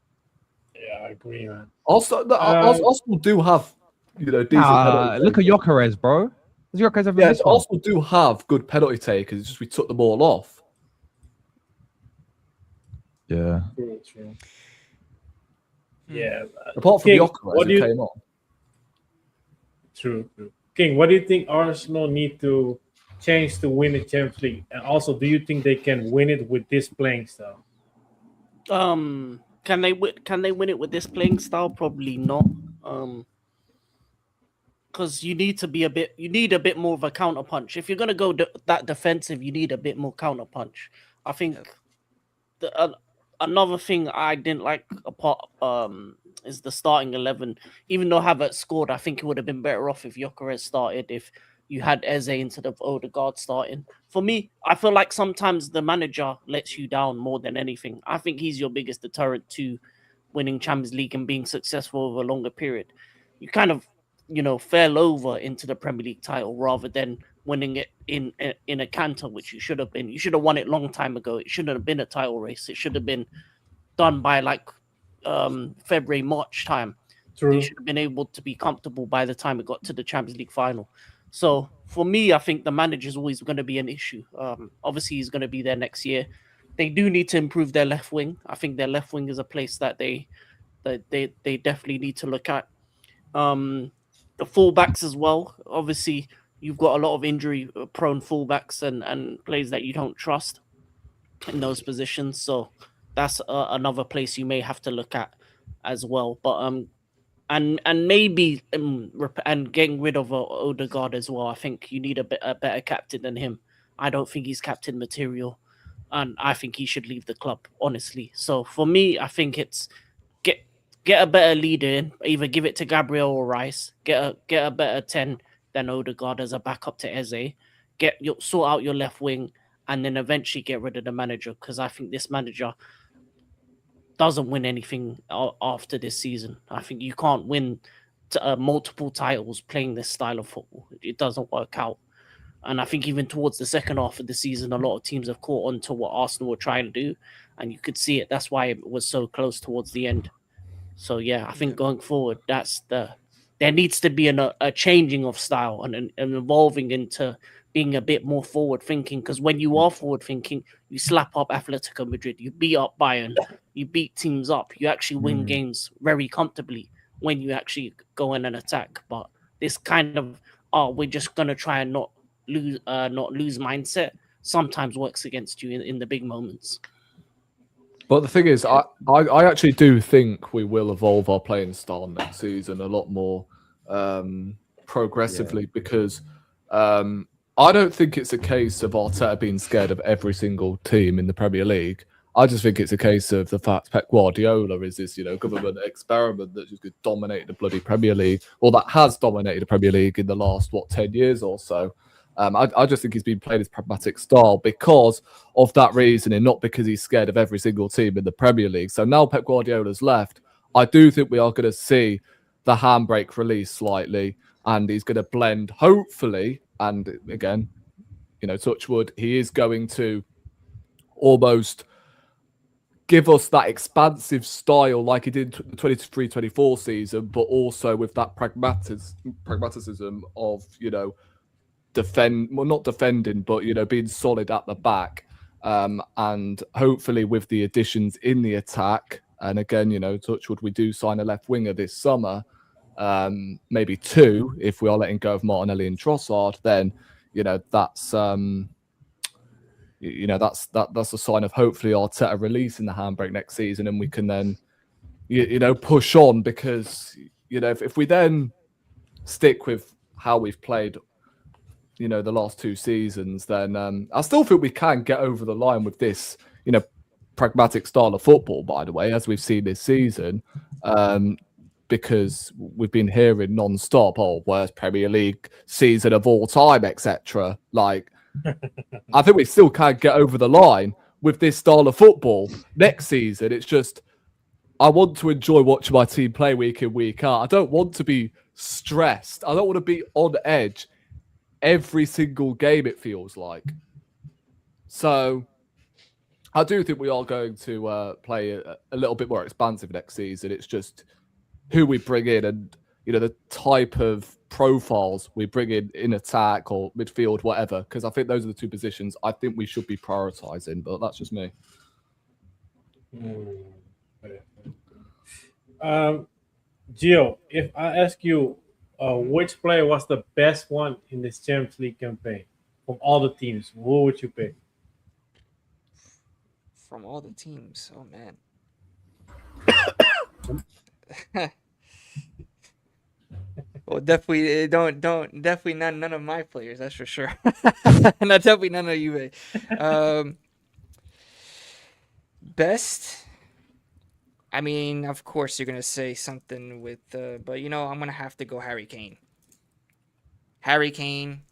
yeah, I agree, man. Arsenal do have, you know, decent penalty Look at takers. Gyökeres, bro. Does Gyökeres ever Yes, miss one? Arsenal do have good penalty takers. It's just we took them all off. Yeah. True. Yeah, Apart from King, Gyökeres, what do who you- came on. true. King, what do you think Arsenal need to change to win the Champions League? And also, do you think they can win it with this playing style? Can they win it with this playing style? Probably not. Because you need a bit more of a counter punch. If you're gonna go that defensive, you need a bit more counter punch. I think another thing I didn't like is the starting 11. Even though Havertz scored, I think it would have been better off if Gyökeres started, if you had Eze instead of Odegaard starting. For me, I feel like sometimes the manager lets you down more than anything. I think he's your biggest deterrent to winning Champions League and being successful over a longer period. You kind of, fell over into the Premier League title rather than winning it in a canter, which you should have been. You should have won it long time ago. It shouldn't have been a title race. It should have been done by February, March time. True. They should have been able to be comfortable by the time it got to the Champions League final. So for me, I think the manager is always going to be an issue. Obviously, he's going to be there next year. They do need to improve their left wing. I think their left wing is a place that they definitely need to look at. The fullbacks as well. Obviously, you've got a lot of injury-prone fullbacks and players that you don't trust in those positions. So that's another place you may have to look at as well. But and maybe and getting rid of Odegaard as well. I think you need a better captain than him. I don't think he's captain material, and I think he should leave the club, honestly. So for me, I think it's get a better leader in. Either give it to Gabriel or Rice. Get a better 10 than Odegaard as a backup to Eze. Sort out your left wing, and then eventually get rid of the manager, because I think this manager doesn't win anything after this season. I think you can't win multiple titles playing this style of football. It doesn't work out. And I think even towards the second half of the season, a lot of teams have caught on to what Arsenal were trying to do, and you could see it. That's why it was so close towards the end. So yeah, I think going forward, there needs to be a changing of style and evolving into being a bit more forward thinking. Because when you are forward thinking, you slap up Atletico Madrid, you beat up Bayern, you beat teams up, you actually win games very comfortably when you actually go in and attack. But this kind of we're just gonna try and not lose mindset sometimes works against you in the big moments. But the thing is, I actually do think we will evolve our playing style next season a lot more progressively, because I don't think it's a case of Arteta being scared of every single team in the Premier League. I just think it's a case of the fact Pep Guardiola is this, government experiment that's just going to dominate the bloody Premier League, or that has dominated the Premier League in the last, 10 years or so. I just think he's been playing his pragmatic style because of that reason, and not because he's scared of every single team in the Premier League. So now Pep Guardiola's left, I do think we are going to see the handbrake release slightly, and he's going to blend, hopefully, and again, touch wood, he is going to almost give us that expansive style like he did the 23-24 season, but also with that pragmatism of, not defending, but being solid at the back, and hopefully with the additions in the attack, and again, touchwood, we do sign a left winger this summer, maybe two if we are letting go of Martinelli and Trossard, then that's that's a sign of hopefully Arteta releasing the handbrake next season, and we can then push on, because if we then stick with how we've played the last two seasons, then I still think we can get over the line with this, pragmatic style of football, by the way, as we've seen this season, because we've been hearing non-stop, worst Premier League season of all time, etc. Like, I think we still can get over the line with this style of football next season. It's just, I want to enjoy watching my team play week in, week out. I don't want to be stressed. I don't want to be on edge every single game, it feels like. So I do think we are going to play a little bit more expansive next season. It's just who we bring in and the type of profiles we bring in attack or midfield, whatever, because I think those are the two positions I think we should be prioritizing, but that's just me. Gio, if I ask you which player was the best one in this Champions League campaign from all the teams, who would you pick? From all the teams, oh man. Well, definitely definitely none of my players. That's for sure. Not definitely none of you. Best. I mean, of course, you're gonna say something with, but I'm gonna have to go Harry Kane. Harry Kane.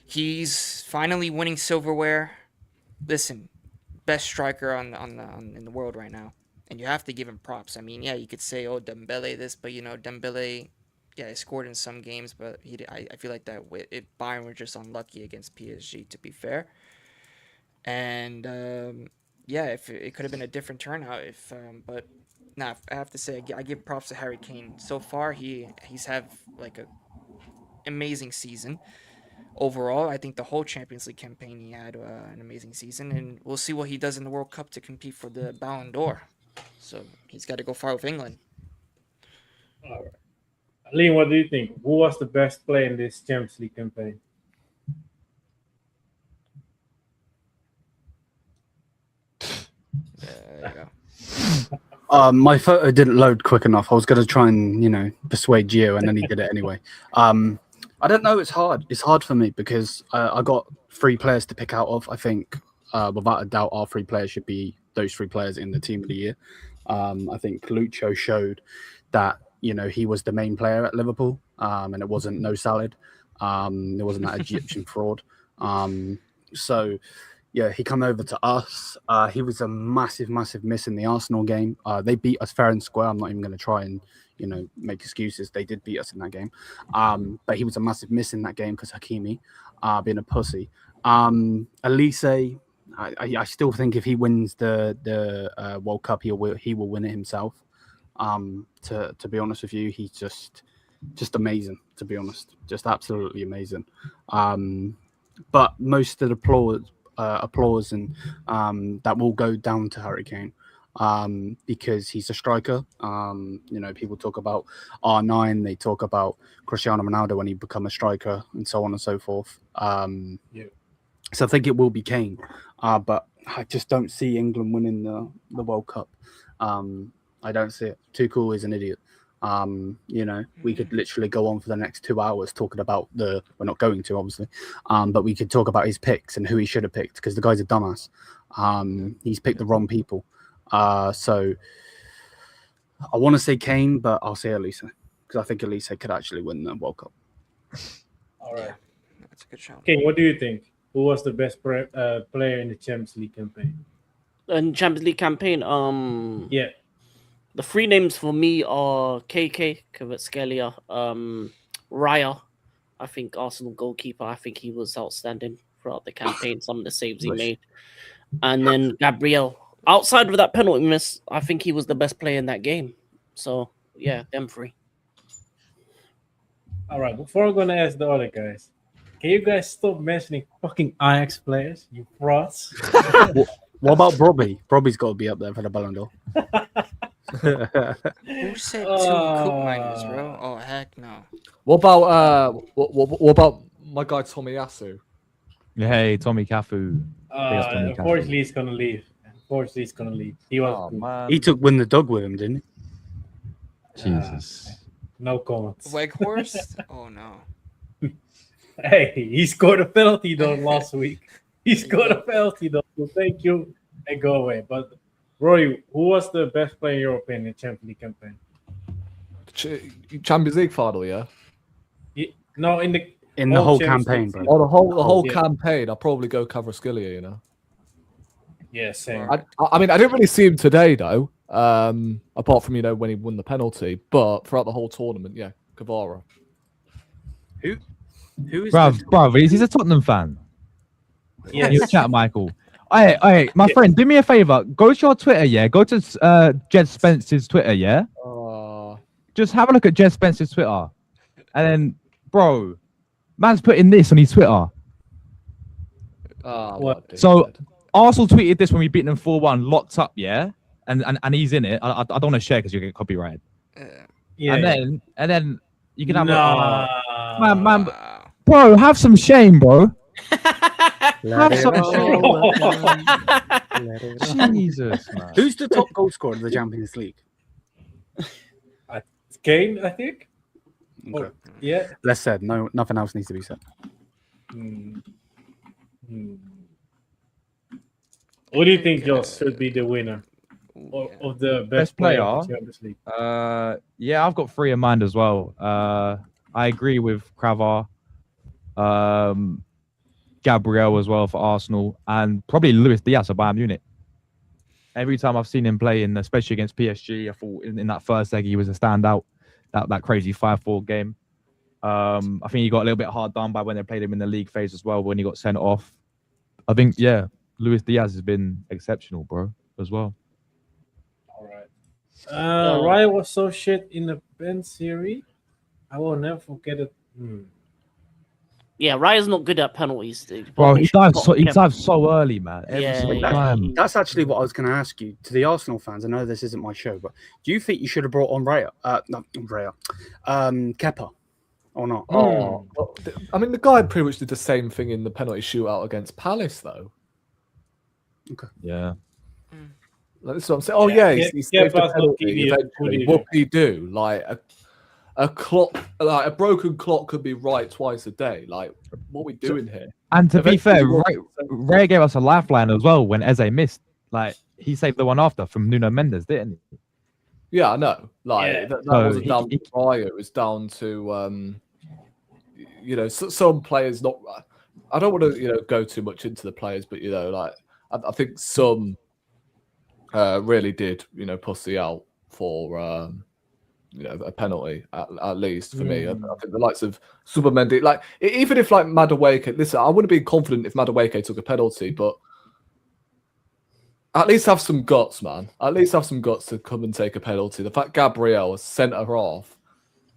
He's finally winning silverware. Listen, best striker in the world right now, and you have to give him props. I mean, yeah, you could say, oh, Dembele this, but Dembele, yeah, he scored in some games, but I feel like that Bayern were just unlucky against PSG, to be fair. And yeah, if it could have been a different turnout, but nah, I have to say I give props to Harry Kane. So far, he's had like a amazing season. Overall, I think the whole Champions League campaign he had an amazing season, and we'll see what he does in the World Cup to compete for the Ballon d'Or. So he's got to go far with England. All right. Liam, what do you think? Who was the best player in this Champions League campaign? There you go. My photo didn't load quick enough. I was going to try and, persuade Gio, and then he did it anyway. I don't know. It's hard. It's hard for me because I got 3 players to pick out of. I think, without a doubt, our 3 players should be those 3 players in the team of the year. I think Lucho showed that, he was the main player at Liverpool, and it wasn't No Salad. It wasn't that Egyptian fraud. So, yeah, he come over to us. He was a massive, massive miss in the Arsenal game. They beat us fair and square. I'm not even going to try and make excuses. They did beat us in that game. But he was a massive miss in that game because Hakimi being a pussy. Elise, I still think if he wins the World Cup, he will win it himself. To be honest with you, he's just amazing, to be honest. Just absolutely amazing. But most of the applause and that will go down to Harry Kane. Because he's a striker. People talk about R9, they talk about Cristiano Ronaldo when he become a striker, and so on and so forth. So I think it will be Kane, but I just don't see England winning the World Cup. I don't see it. Tuchel is an idiot. We could literally go on for the next 2 hours talking about we're not going to, obviously, but we could talk about his picks and who he should have picked, because the guy's a dumbass. He's picked the wrong people. So I want to say Kane, but I'll say Elise, because I think Elise could actually win the World Cup. All right. That's a good shout. Kane, what do you think? Who was the best player in the Champions League campaign? In Champions League campaign, Yeah. the 3 names for me are KK, Kvaratskhelia, Raya. I think Arsenal goalkeeper. I think he was outstanding throughout the campaign. Some of the saves he made, and then Gabriel. Outside of that penalty miss, I think he was the best player in that game. So, yeah, them 3. All right. Before I'm going to ask the other guys, can you guys stop mentioning fucking Ajax players, you frauds? What about Robbie? Robbie's got to be up there for the Ballon d'Or. Who said 2 Coop miners, bro? Oh, heck no. What about my guy Tommy Yasu? Hey, Tommy Cafu. Unfortunately, he's going to leave. He was good. Man. He took Win the Dog with him, didn't he? Jesus. No comments. Weghorst? Oh, no. Hey, he scored a penalty though last week. He scored a penalty though. So thank you and go away. But Rory, who was the best player in your opinion in the Champions League campaign? Champions League final, yeah? No, in the whole campaign, bro. Oh, the whole campaign. I'll probably go Kvaratskhelia, Yeah, same. I mean, I didn't really see him today, though, apart from, when he won the penalty. But throughout the whole tournament, yeah, Kvara. Who is Bruv, he's a Tottenham fan. Yeah, You chat, Michael. Hey, my friend, do me a favor. Go to your Twitter, yeah? Go to Jed Spence's Twitter, yeah? Just have a look at Jed Spence's Twitter. And then, bro, man's putting this on his Twitter. So, Arsenal tweeted this when we beat them 4-1, locked up, yeah? And he's in it. I don't want to share because you get copyrighted. And then you can have man, bro, have some shame, bro. Let Have it some roll. shit. Let it roll. Jesus, man. Who's the top goal scorer in the Champions League? Kane, I think. Okay. Yeah. Less said. No, nothing else needs to be said. Hmm. What do you think, Josh, should be the winner of the best player of the Champions League? Yeah, I've got 3 in mind as well. I agree with Cravar, Gabriel as well for Arsenal, and probably Luis Diaz of Bayern Munich. Every time I've seen him play, especially against PSG, I thought in that first leg he was a standout. That crazy 5-4 game. I think he got a little bit hard done by when they played him in the league phase as well, when he got sent off. I think, yeah, Luis Diaz has been exceptional, bro, as well. All right. Raya was so shit in the Ben series. I will never forget it. Yeah, Raya's not good at penalties, dude. Bro, he dives so early, man. Every single time. That's actually what I was going to ask you. To the Arsenal fans, I know this isn't my show, but do you think you should have brought on Raya? Not Raya. Kepa, or not? Oh, well, I mean, the guy pretty much did the same thing in the penalty shootout against Palace, though. Okay. Yeah. That's what I'm saying. Oh, yeah, he saved the penalty eventually. What did he do? Like, a clock, like a broken clock could be right twice a day. Like, what are we doing here? And to be fair, Ray gave us a lifeline as well when Eze missed. Like, he saved the one after from Nuno Mendes, didn't he? Yeah, I know. Like, that wasn't down to Raya. It was down to, some players not... I don't want to, go too much into the players, but, like, I think some really did, pussy out for... a penalty at least for me. I think the likes of Subamendi, like even if like Madueke, listen, I wouldn't be confident if Madueke took a penalty, but at least have some guts, man. At least have some guts to come and take a penalty. The fact Gabriel sent her off,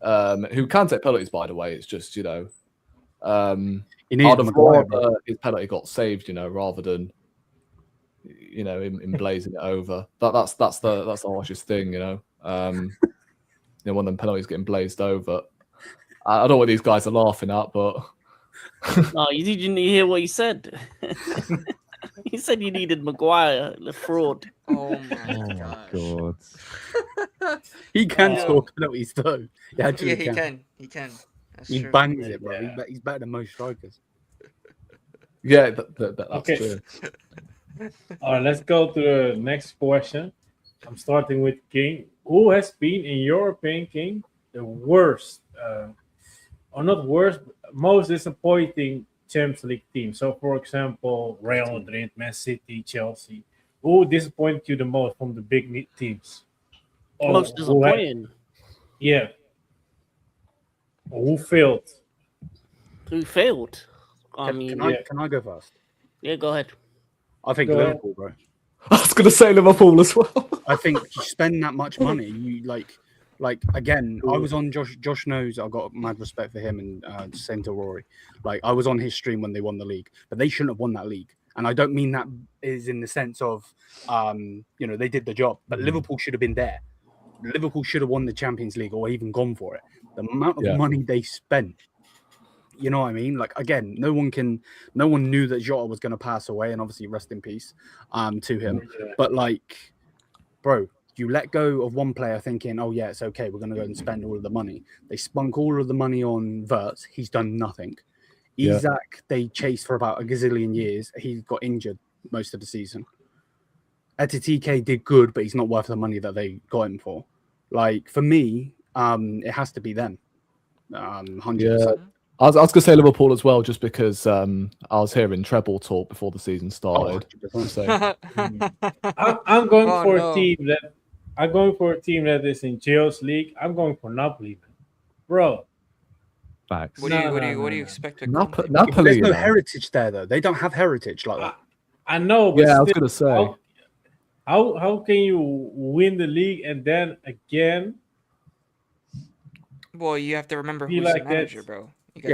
who can take penalties, by the way, it's just I'd have rather his penalty got saved, rather than him blazing it over. That's the harshest thing, one of them penalties getting blazed over. I don't know what these guys are laughing at, but no, you didn't hear what he said. He said you needed Maguire, the fraud. Oh my God. He can score penalties though. Yeah, he can. That's he true. bangs it, bro. Yeah. He's better than most strikers. Yeah, that's true. All right, let's go to the next question. I'm starting with King. Who has been, in your opinion, King, the worst, or not worst, most disappointing Champions League team? So, for example, Real Madrid, Man City, Chelsea. Who disappointed you the most from the big teams? Most disappointing? Yeah. Who failed? Who failed? Can I go first? Yeah, go ahead. I think Liverpool, bro. I was going to say Liverpool as well. I think you spend that much money, you like again. I was on Josh knows I've got mad respect for him, and same to Rory. Like I was on his stream when they won the league, but they shouldn't have won that league. And I don't mean that is in the sense of they did the job, but Liverpool should have been there. Liverpool should have won the Champions League or even gone for it. The amount of money they spent. You know what I mean? Like again, no one knew that Jota was going to pass away, and obviously rest in peace to him. But like, bro, you let go of one player thinking, oh yeah, it's okay, we're going to go and spend all of the money. They spunk all of the money on Wirtz. He's done nothing. Isak, they chased for about a gazillion years. He got injured most of the season. Etitike did good, but he's not worth the money that they got him for. Like for me, it has to be them. 100%. Yeah. I was going to say Liverpool as well, just because I was hearing treble talk before the season started. I'm going for a team that is in Gio's league. I'm going for Napoli, bro. Facts. What do you expect? Napoli. There's no heritage there, though. They don't have heritage like that. I know. But I was going to say. How can you win the league and then again? Well, you have to remember who's the manager, bro.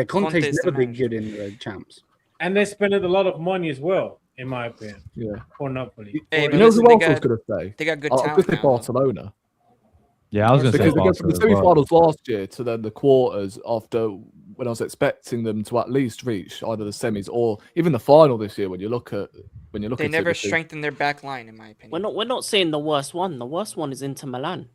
Conte's never been good in the champs. And they spent a lot of money as well, in my opinion. Yeah. For Napoli. Hey, who else I was going to say? They got good talent. I was going to say Barcelona. Yeah, I was going to say Barcelona. From the semi-finals last year to then the quarters after when I was expecting them to at least reach either the semis or even the final this year. When you look at They never strengthened their back line, in my opinion. We're not saying the worst one. The worst one is Inter Milan.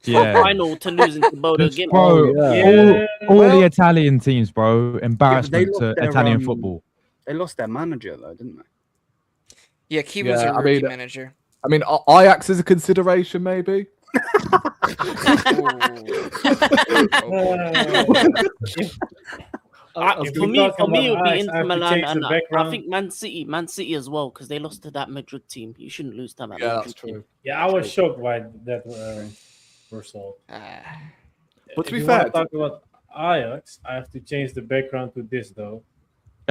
Yeah. Final to losing to Bodo Just, Glimt. bro, Yeah. all the Italian teams, bro, embarrassment lost to their, Italian football. They lost their manager though, didn't they? Yeah, Kiva's a rookie manager. I mean, Ajax is a consideration, maybe. For me, it would be Ajax, I Inter have to Milan, change the and I background. think Man City as well, because they lost to that Madrid team. You shouldn't lose to that Yeah, Madrid that's team. true. Yeah, I was shocked by that result. But to If be you fair, want to talk about Ajax, I have to change the background to this though.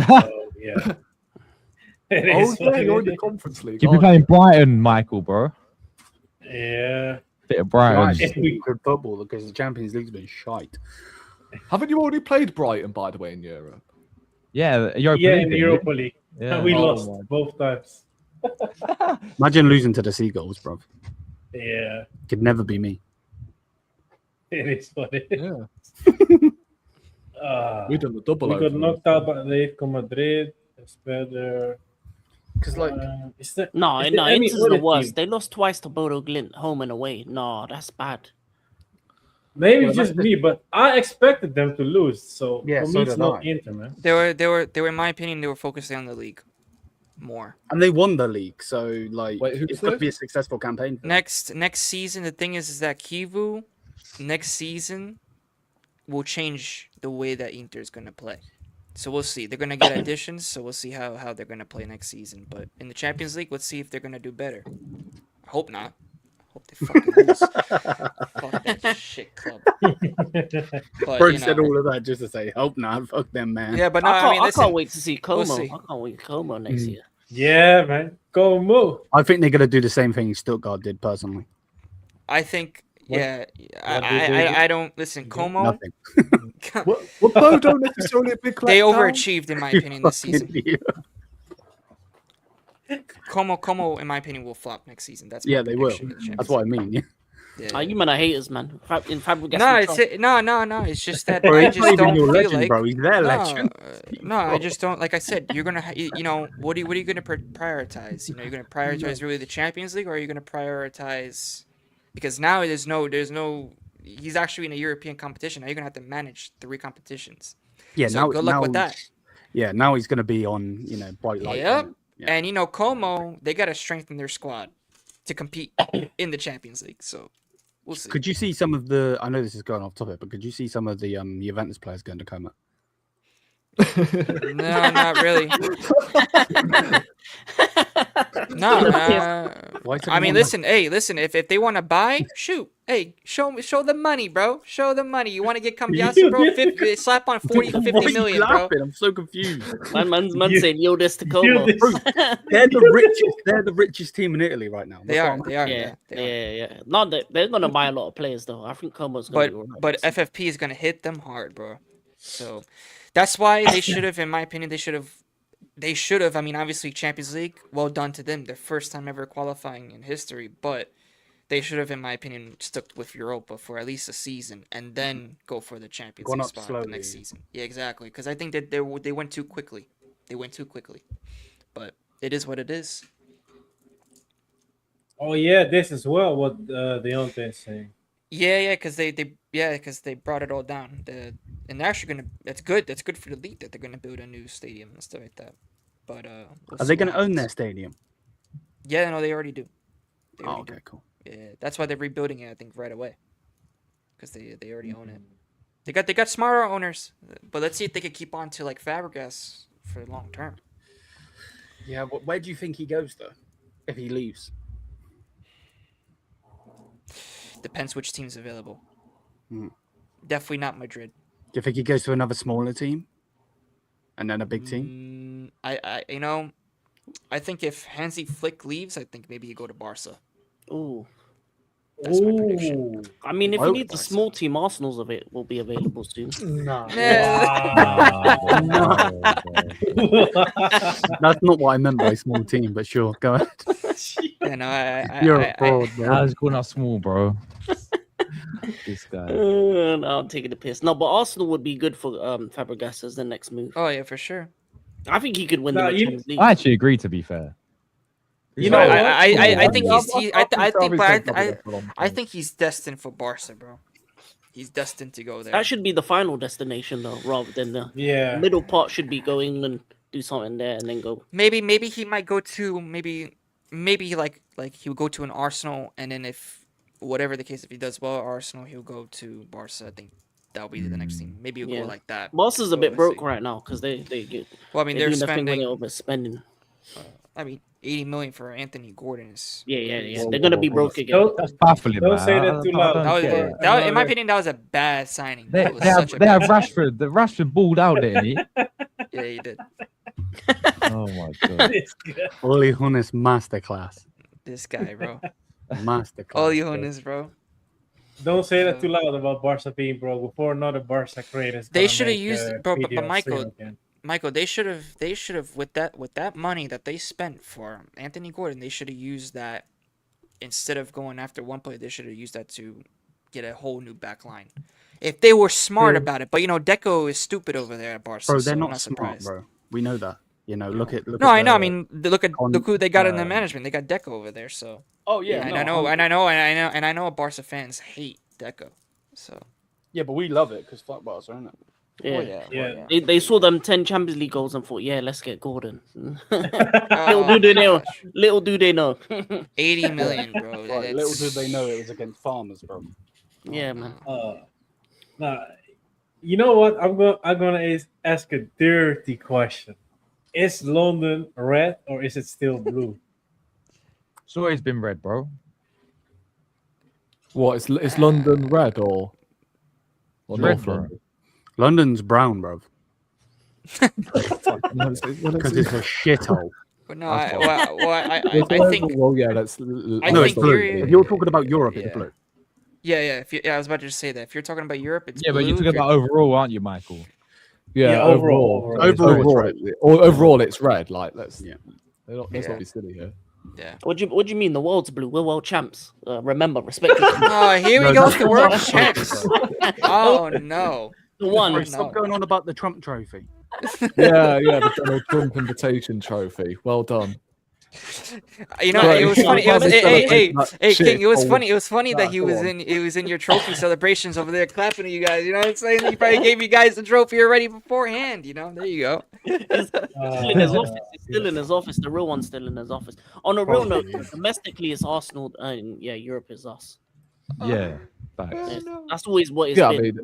So, yeah. It is what it you're in the is. Conference League. You'll be playing Brighton, Michael, bro. Yeah. Bit of Brighton. Right, it's been good football because the Champions League's been shite. Haven't you already played Brighton, by the way, in Europe? Yeah, Europa Yeah, League, in the didn't Europa you? League. Yeah. And we Oh lost my both times. Imagine losing to the Seagulls, bro. Yeah. Could never be me. It is what it is. Yeah, we done the double. We over got them. knocked out by Atletico Madrid. It's better. Because Is there, No, is there no, any Inter's the other worst. team? They lost twice to Bodo Glimt, home and away. No, that's bad. Maybe Well, just that's me, but I expected them to lose. So Yeah, for so me, it's did not I. Inter, man. They were, in my opinion, they were focusing on the league more. and they won the league, so like Wait, who's it's going to this? be a successful campaign. for them. Next season, the thing is that Kivu next season will change the way that Inter is going to play. So we'll see. They're going to get additions, so we'll see how they're going to play next season. But in the Champions League, let's see if they're going to do better. I hope not. I hope they fucking lose. Fuck that shit club. But, Bro you said know, all of that just to say, hope not, fuck them, man. yeah, but no, I I mean, listen, can't wait to see Como. see. I can't wait Como next year. Yeah, man. Go move. I think they're going to do the same thing Stuttgart did, personally. I think, What- yeah, what did they do? I don't listen. Como, Nothing. Were Bodo necessarily a big they letdown? overachieved in my opinion this Fucking season. idiot. Como, in my opinion, will flop next season. That's my Yeah, they will. prediction in the Champions That's what I mean. Yeah. League. Ah, you men are haters, man. In fact, we get No, some it's trouble. no. It's just that Bro, I he's not just even don't your feel legend, like. bro. He's their No, legend. no, I just don't. Like I said, you're gonna, you know, what are you gonna prioritize? You know, you're gonna prioritize really the Champions League, or are you gonna prioritize? Because now there's no. He's actually in a European competition. Now you're gonna have to manage 3 competitions. Yeah, So now good luck with that. Yeah, now he's going to be on, bright light. Yep. Yeah. And you know, Como, they gotta strengthen their squad to compete in the Champions League. So we'll see. Could you see some of the? I know this is going off topic, but could you see some of the Juventus players going to Coma? No, not really. No, Why did I mean, everyone- listen. If they want to buy, shoot. Hey, show the money, bro. Show the money. You want to get Cambiasso, bro? 50, slap on 40, Why are 50 you million, bro. laughing? I'm so confused. Man You- saying, yo, this to Como. this- They're the richest. They're the richest team in Italy right now. They That's are. what They are. Yeah, They are. yeah. Not that they're gonna buy a lot of players though. I think Como's gonna be alright. But FFP is gonna hit them hard, bro. So that's why they should have, in my opinion, they should have. I mean, obviously, Champions League, well done to them. Their first time ever qualifying in history, but they should have, in my opinion, stuck with Europa for at least a season and then go for the Champions Gone League up spot the slowly. next season. Yeah, exactly. Because I think that they went too quickly. They went too quickly. But it is what it is. Oh yeah, this as well. What Deontay is saying. Yeah, because they brought it all down. And they're actually gonna. That's good. That's good for the league that they're gonna build a new stadium and stuff like that. But we'll Are see they what going to own their happens. stadium? Yeah, no, they already do. They Oh, already okay, do. cool. Yeah, that's why they're rebuilding it. I think right away, because they already own it. They got smarter owners, but let's see if they could keep on to like Fabregas for long term. Yeah, but where do you think he goes though? If he leaves, Depends which team's available. Hmm. Definitely not Madrid. do you think he goes to another smaller team, and then a big team? I think if Hansi Flick leaves, I think maybe you go to Barca. Ooh. That's my prediction. Ooh. I mean, if I you hope need a Barca. small team, Arsenal's of it will be available soon. Nah. Nah. That's not what I meant by small team, but sure, go ahead. Yeah, no, You're a fraud, bro. How's calling us small, bro? This guy. No, I'm taking the piss. No, but Arsenal would be good for Fabregas as the next move. Oh yeah, for sure. I think he could win the Champions League. I actually agree. To be fair, You know what? I think I think think he's destined for Barca, bro. He's destined to go there. That should be the final destination, though, rather than the middle part. Should be go England, do something there, and then go. Maybe he might go to maybe like he would go to an Arsenal, and then if whatever the case, if he does well at Arsenal, he'll go to Barca. I think that'll be the next team. Maybe he'll go like that. Barca's a bit broke right now because they get. Well, I mean, they're spending overspending. I mean, 80 million for Anthony Gordon is. Yeah. They're gonna be broke again. That's baffling. Don't say that too loud. In my opinion, that was a bad signing. They have Rashford. The Rashford balled out, didn't he? Yeah, he did. Oh my god. Oli Hunis masterclass. This guy, bro. Masterclass. Oli Hunis, bro. Don't say that too loud about Barca being broke before another Barca creators. They should have used, bro. But Michael, they should have with that money that they spent for Anthony Gordon, they should have used that instead of going after one player. They should have used that to get a whole new back line. If they were smart about it, but Deco is stupid over there at Barca. Bro, they're so not I'm not smart, surprised. bro. We know that. Look at. No, I know. I mean, look who they got in the management. They got Deco over there. So. Oh yeah, and I know Barca fans hate Deco. So. Yeah, but we love it because fuck Barca, isn't it? Yeah. They saw them 10 Champions League goals and thought, yeah, let's get Gordon. Little do they know. 80 million, bro. Right, little do they know it was against farmers, bro. Yeah, man. Nah, you know what? I'm gonna ask a dirty question. Is London red or is it still blue? It's always been red, bro. What is London red or Red, North bro. London? London's brown, bro. Because Because it's a shithole. But no, I think. Well, yeah, that's. No, it's blue. If you're talking about Europe, it's blue. Yeah. I was about to say that. If you're talking about Europe, it's blue. But you're talking about overall, aren't you, Michael? Yeah, overall, it's red. Like, let's not be silly here. Yeah. What do you mean? The world's blue. We're world champs. Remember, respect. Oh, here we go with the world champs. Oh no. The one. Stop going on about the Trump trophy. Yeah, the Donald Trump invitation trophy. Well done. It was funny. King. It was funny. It was funny that he was in your trophy celebrations over there, clapping at you guys. You know what I'm saying? He probably gave you guys the trophy already beforehand. There you go. Still in his office. It's still in his office. The real one's still in his office. On a real note, domestically it's Arsenal, and Europe is us. Yeah, facts. That's always what it's been.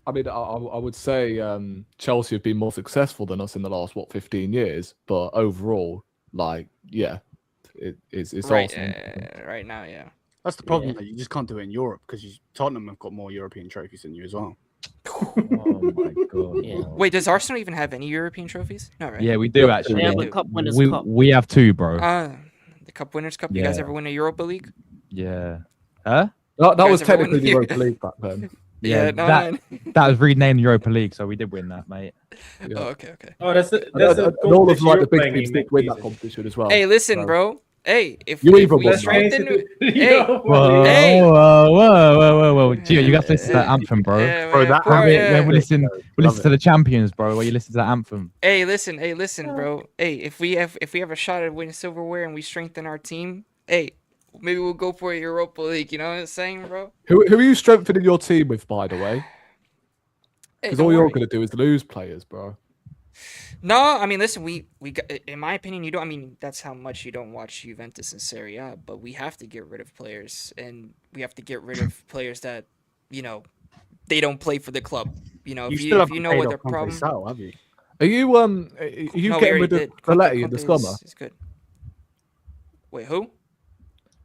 I would say Chelsea have been more successful than us in the last 15 years, but overall, it's right, Arsenal. Right now, yeah. That's the problem. That you just can't do it in Europe because Tottenham have got more European trophies than you as well. Oh my god. Yeah. Wait, does Arsenal even have any European trophies? No, right? Yeah, we do actually. Yeah, but Cup Winners' Cup. We have two, bro. The Cup Winners' Cup. You guys ever win a Europa League? Yeah. Huh? That was ever win technically the the- Europa League back then. Yeah, that was renamed Europa League, so we did win that, mate. Yeah. Oh, okay. Oh, that's And all of competition the you're big playing teams in did next win that season. competition as well. Hey, listen, So- bro. Hey, if You even we won that. strengthen, Whoa, Hey! whoa. Gio, you got to listen to that anthem, bro. Bro, that When we listen to the champions, bro. Where you listen to that anthem. Hey, listen, bro. Hey, if we have a shot at winning silverware and we strengthen our team, hey, maybe we'll go for a Europa League. You know what I'm saying, bro? Who are you strengthening your team with, by the way? Hey, Because don't all you're worry. going to do is lose players, bro. No, I mean, listen, we got, in my opinion, you don't. I mean, that's how much you don't watch Juventus and Serie A, but we have to get rid of players, and we have to get rid of players that, they don't play for the club. If you know what their problem. Have you? Are you No, we getting already rid of did. Spalletti in the Conte summer? is good. Wait, who?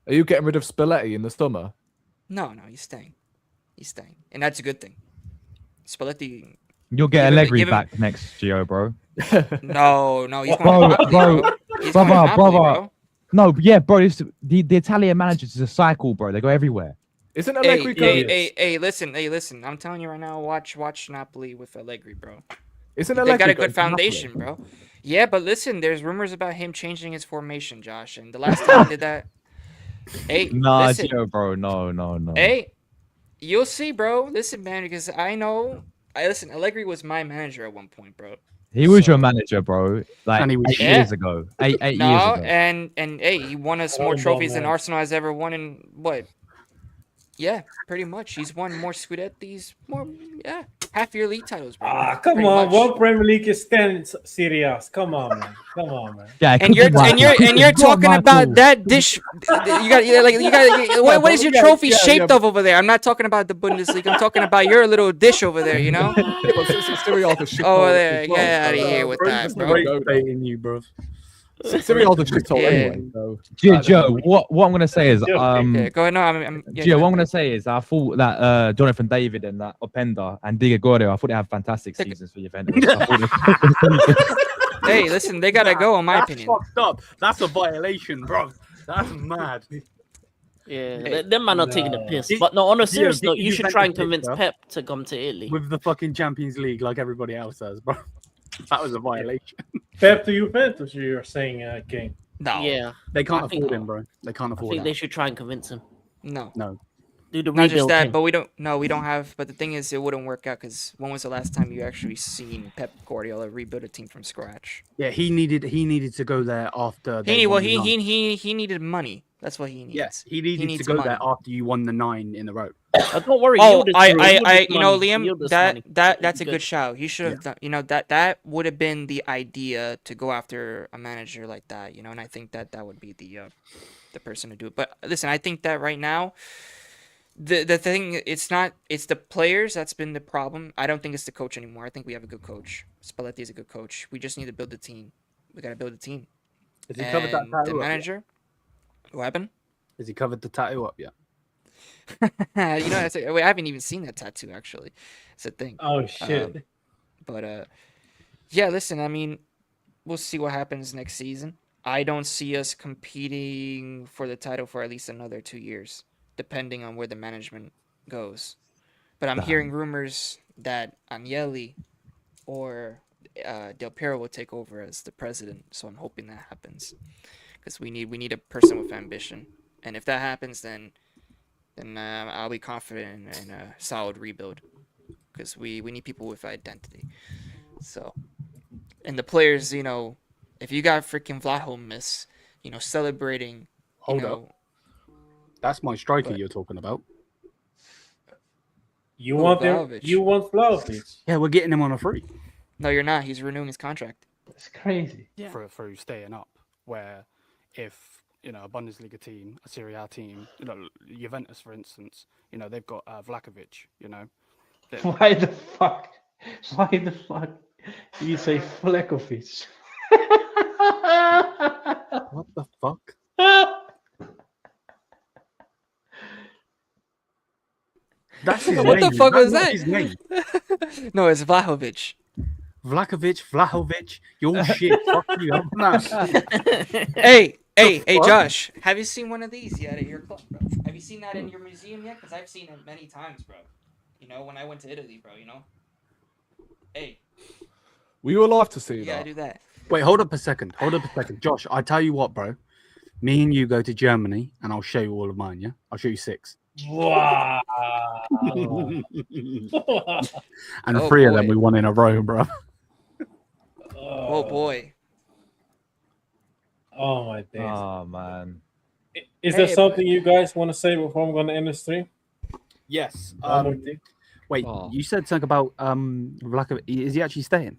Are you getting rid of Spalletti in the summer? No, he's staying. And that's a good thing. Spalletti. You'll get Give him- Allegri give him- back next, Gio, bro. No, he's Bro, going to Napoli, bro. He's going to Napoli, brother. bro. No, yeah, bro. The Italian managers is a cycle, bro. They go everywhere. Isn't Allegri going? Hey, listen. I'm telling you right now, watch Napoli with Allegri, bro. Isn't They Allegri got a going good to Napoli? foundation, bro. Yeah, but listen, there's rumors about him changing his formation, Josh. And the last time he did that, hey, Nah, listen, Gio, bro. No. hey, You'll see, bro. Listen, man, because I know. Listen. Allegri was my manager at one point, bro. He was your So- manager, bro. Like And he was 8 shit. years ago. Eight years No, ago. and hey, he won us more Horrible trophies than man. Arsenal has ever won in what? Yeah, pretty much. He's won more Scudettis, more half year league titles, bro. Come Pretty on, much. one Premier League is 10 Serie A's. Come on, man. Come on, man. Yeah, And you're talking about that dish. What is your trophy shaped of over there? I'm not talking about the Bundesliga. I'm talking about your little dish over there. You know, Serie A the shit over hole there. as well, Get out of so, here with that, bro. Great baiting you, bro. Serie A the shit hole Yeah. anyway. So. Joe, what I'm gonna say is Yeah, go ahead. No, I'm yeah, Gio, go what I'm ahead. gonna say is I thought that Jonathan David and that Openda and Di Gregorio, I thought they had fantastic seasons for Juventus. I thought Hey, listen, they gotta go, in my opinion. Fucked up. That's a violation, bro. That's mad. Yeah, Hey, them man are taking the piss. Did- But no, on a Gio, serious did note, you you should Juventus try and pick, convince bro? Pep to come to Italy. With the fucking Champions League, like everybody else does, bro. That was a violation. Pep to Juventus, you're saying, King. No, Yeah, They can't I think- afford him, bro. They can't I afford think him. they should try and convince him. no. Do the Not just rebuild that, thing. but we don't. No, we don't have. But the thing is, it wouldn't work out because when was the last time you actually seen Pep Guardiola rebuild a team from scratch? Yeah, he needed to go there after. they He won the nine. he needed money. That's what he needs. Yes, he needed to needs go money. there after you won the 9 in a row. Don't worry. Oh, yield us through, yield us you know, money, Liam, yield us that money. that's a Good. good shout. He should have done. You know, that would have been the idea to go after a manager like that. You know, and I think that would be the person to do it. But listen, I think that right now, the thing it's the players that's been the problem. I don't think it's the coach anymore. I think we have a good coach. Spalletti is a good coach. We just need to build the team. We gotta build a team. Has he covered that And tattoo the up? manager, what happened? Has he covered the tattoo up yet? You know, I haven't even seen that tattoo actually. It's a thing. Oh, shit. But yeah, listen, I mean, we'll see what happens next season. I don't see us competing for the title for at least another 2 years, depending on where the management goes. But I'm hearing rumors that Agnelli or Del Piero will take over as the president, so I'm hoping that happens because we need a person with ambition, and if that happens, then I'll be confident in a solid rebuild because we need people with identity. So, and the players, you know, if you got freaking Vlahomis, you know, celebrating, Hold up. That's my striker But- you're talking about. You Oh, want him? Vlahovic. You want Vlahovic? Yeah, we're getting him on a free No, you're not. He's renewing his contract. It's crazy. for staying up. Where if a Bundesliga team, a Serie A team, Juventus for instance, they've got Vlahovic. Why the fuck? Why the fuck? You say Flekovic? What the fuck? That's his What name. the fuck was That's not that? his name. No, it's Vlahovic. Vlahovic, you're shit. Fuck you. I'm not. Hey, fuck? Josh, have you seen one of these yet at your club, bro? Have you seen that in your museum yet? Because I've seen it many times, bro. You know, when I went to Italy, bro, you know? Hey, Were you alive to see you gotta that? do that. Wait, hold up a second. Josh, I tell you what, bro. Me and you go to Germany and I'll show you all of mine, yeah? I'll show you 6. Wow. And Oh, 3 of them boy. we won in a row, bro. Oh, boy. Oh my days. oh man. Is there Hey, something you guys want to say before I'm going to end the stream? Yes. One more thing. Wait, Oh. you said something about Vlahovic. Is he actually staying?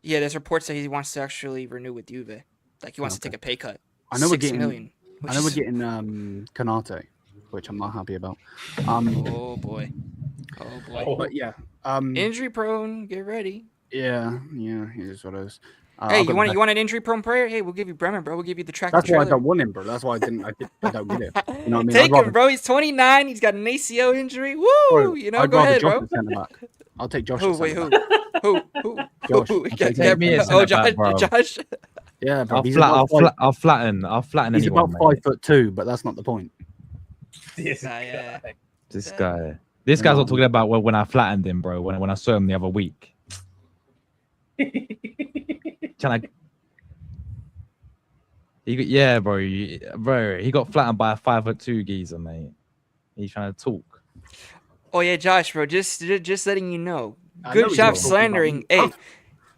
Yeah, there's reports that he wants to actually renew with Juve. Like, he wants to Okay. take a pay cut. I know we're 6 getting million, I which know we're is- getting Canate, which I'm not happy about. Oh, boy. Oh, boy. Oh. But yeah. Injury prone, get ready. Yeah, it is what it is. Hey, I've got you want an injury prone player? Hey, we'll give you Bremen, bro. We'll give you the track. That's why I don't want him, bro. That's why I don't get it. You know what I mean? Take I'd rather- him, bro. He's 29. He's got an ACL injury. Woo! Bro, You know, I'd go rather ahead, Josh bro. at centre-back. I'll take Josh. Who? at Wait, centre-back. who? Josh, Who? I'll take Take me as Oh, centre-back, bro. Josh. Yeah, bro. I'll flatten He's anyone, about mate. 5'2", but that's not the point. This Yeah. guy. This guy. This guy's not talking about when I flattened him, bro. When I saw him the other week. Trying to... Yeah, bro. He got flattened by a 5'2" geezer, mate. He's trying to talk. Oh yeah, Josh, bro. Just letting you know. I know Good he's job not talking about slandering. me.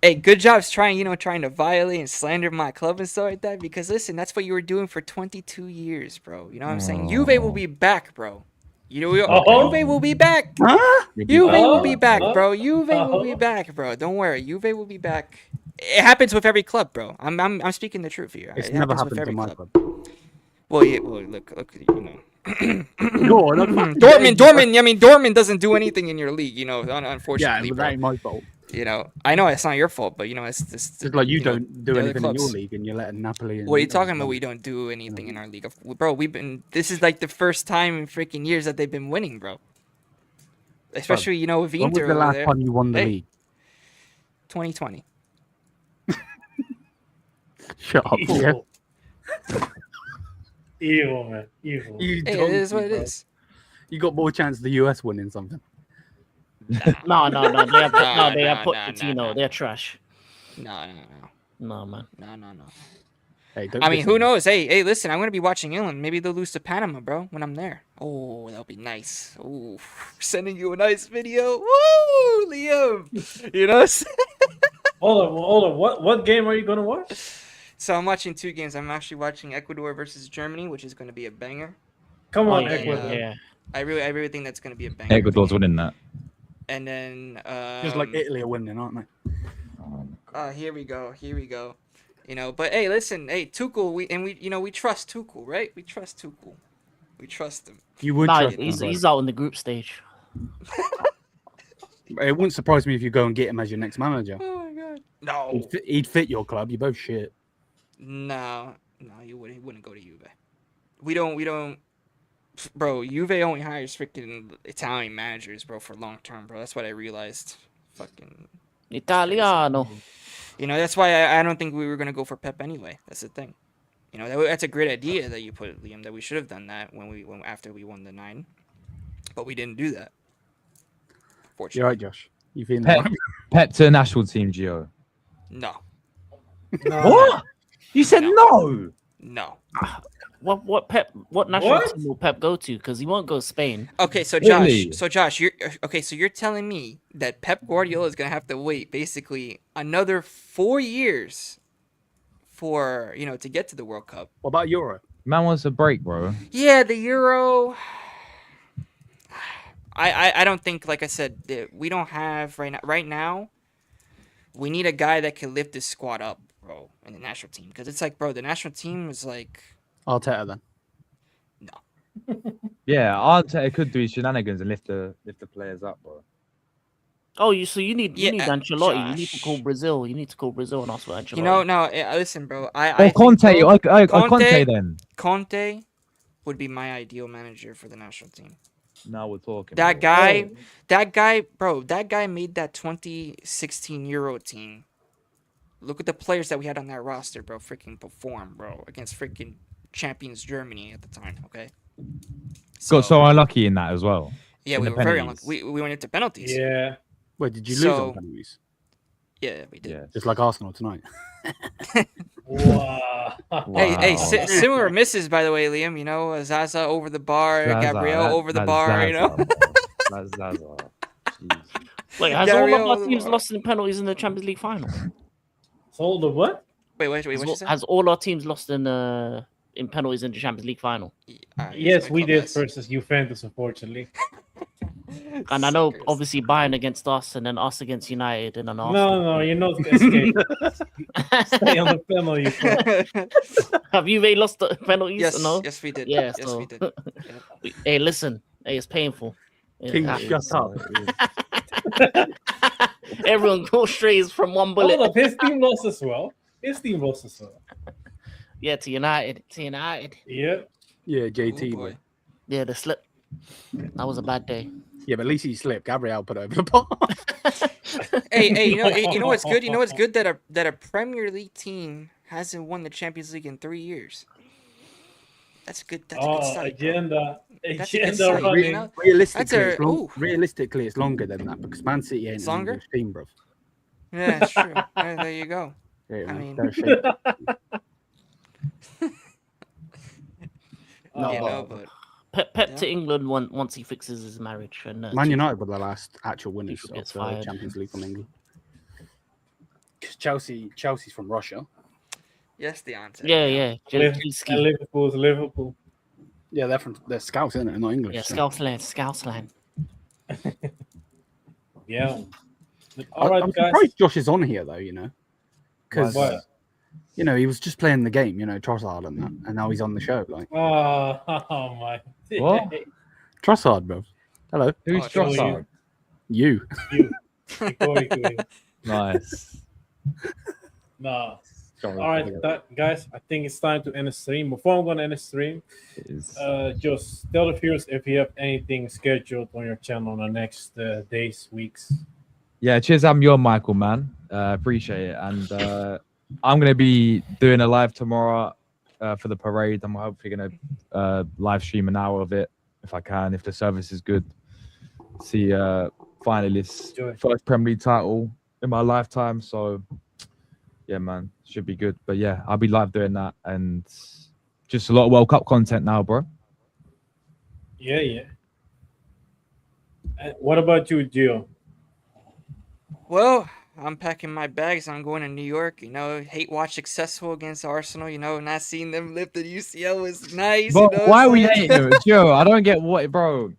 Hey, good job trying to violate and slander my club and stuff like that. Because listen, that's what you were doing for 22 years, bro. You know what I'm saying? Juve will be back, bro. You know, Juve will be back. Huh? Juve will be back, Oh, bro. Juve will oh. be back, bro. Don't worry, Juve will be back. It happens with every club, bro. I'm speaking the truth here. It's It never happens with happened to every my club. club. Well, yeah. Well, look, you know. Go on, Dortmund. I mean, Dortmund doesn't do anything in your league, you know. Yeah, Unfortunately, but bro. that ain't my fault. You know, I know it's not your fault, but you know, it's just Just like you know, don't do the other anything in your clubs. league and you're letting Napoli and What are you Inter talking about? win. We don't do anything in our league, bro. This is like the first time in freaking years that they've been winning, bro. Especially you know with When was Inter the over last there. time you won the Hey. league? 2020. Shut up. Yeah. Evil, man. Evil. You Hey, it donkey, is what it bro. is. You got more chance of the US winning something. No. They have Nah, Pochettino. nah. They're trash. No. No, man. No. Hey, don't I mean, diss who them. knows? Hey, listen, I'm gonna be watching England. Maybe they'll lose to Panama, bro, when I'm there. Oh, that'll be nice. Ooh, sending you a nice video. Woo, Liam. You know. Hold on. What game are you gonna watch? So I'm watching two games. I'm actually watching Ecuador versus Germany, which is going to be a banger. Come on, yeah, Ecuador. Yeah. I really think that's going to be a banger. Ecuador's winning that. And then Just like Italy are winning, aren't they? here we go. You know, but hey, listen, hey, Tuchel, we trust Tuchel, right? We trust Tuchel. We trust him. You would No, trust him, he's out in the group stage. It wouldn't surprise me if you go and get him as your next manager. Oh my god. No. He'd fit your club. You both shit. No, he wouldn't go to Juve. We don't. Bro, Juve only hires freaking Italian managers, bro, for long term, bro. That's what I realized. Fucking Italiano. You know, that's why I don't think we were gonna go for Pep anyway. That's the thing. You know, that's a great idea that you put, Liam. That we should have done that when after we won the 9, but we didn't do that. Fortunately, You're right, Josh. You feeling Pep, that? Pep to national team, Gio. no. What? You said no. No. What national team will Pep go to? Because he won't go Spain. Okay, so Really? Josh, you're telling me that Pep Guardiola is gonna have to wait basically another 4 years for to get to the World Cup. What about Euro? Man wants a break, bro. Yeah, the Euro. I don't think, like I said, that we don't have right now. We need a guy that can lift this squad up, bro, in the national team. Because it's like, bro, the national team is like, Arteta then. Yeah, Arteta could do his shenanigans and lift the players up, bro. Oh, you need Ancelotti. You need to Josh. call Brazil. You need to call Brazil and ask for Ancelotti. no. Listen, bro. I Or think, Conte. bro, Conte then. Conte would be my ideal manager for the national team. Now we're talking. That bro. guy, bro. That guy made that 2016 Euro team. Look at the players that we had on that roster, bro. Freaking perform, bro, against freaking champions Germany at the time. Okay. Got so unlucky in that as well. Yeah, in we the were very penalties. unlucky. We went into penalties. Yeah. Wait, did you lose So- on penalties? Yeah, we did. Yeah. Just like Arsenal tonight. Wow. Hey, Wow. similar misses, by the way, Liam. You know, Zaza over the bar, Gabriel over the bar. You know. That's Zaza. Jeez. Wait, has Gabriel all of was- our teams lost in penalties in the Champions League final? Hold the what? Wait, what you say? Has all our teams lost in penalties in the Champions League final? Yes, we did versus Juventus, unfortunately. And I know, obviously, Bayern against us, and then us against United, and then Arsenal. No, you're not escaping. Stay on the penalty. Bro. Have you lost the penalties? Yes, No? yes, we did. Yeah, yes, so- we did. Hey, listen. Hey, it's painful. King, Yeah, shut up. everyone goes strays from one bullet. Hold up, his team lost as well. Yeah, to United. Yeah. Yeah, JT. Oh, boy. boy. Yeah, the slip. That was a bad day. Yeah, but at least he slipped. Gabriel put over the bar. Hey, you know what's good? You know what's good that a Premier League team hasn't won the Champions League in 3 years. That's good. That's a good sight, bro. agenda. That's a good Agenda sight, running. you know? Realistically, it's longer than that because Man City ain't It's an longer? English team, bro. Yeah, that's true. There you go. Yeah, I man, mean- they're shit. You know, but Pep Yeah. to England once he fixes his marriage. And Man United were the last actual winners Tuchel of gets the fired. Champions League from England. 'Cause Chelsea's from Russia. Yes, Deontay. Yeah. And Jelensky. Liverpool's Liverpool. Yeah, they're Scouts, isn't it? Not English. Yeah, so. Scousland. Yeah. All right, I'm guys. surprised Josh is on here though. Because What? he was just playing the game. Trossard and that, and now he's on the show. Like Oh my. What? Trossard, bro. Hello, Who's Oh, Trossard? you. You. Going. Nice. No. Sorry, All right, guys. I think it's time to end the stream. Before I'm going to end the stream, It is. just tell the viewers if you have anything scheduled on your channel in the next days, weeks. Yeah, cheers. I'm your Michael, man. Appreciate it. And I'm going to be doing a live tomorrow for the parade. I'm hopefully going to live stream an hour of it if I can, if the service is good. See finalists, Enjoy. first Premier League title in my lifetime. So, yeah, man, should be good. But yeah, I'll be live doing that. And just a lot of World Cup content now, bro. Yeah. What about you, Gio? Well, I'm packing my bags. I'm going to New York. Hate watch successful against Arsenal. Not seeing them lift the UCL was nice. But you know why what are we I'm saying? hating him? Joe, I don't get what, bro.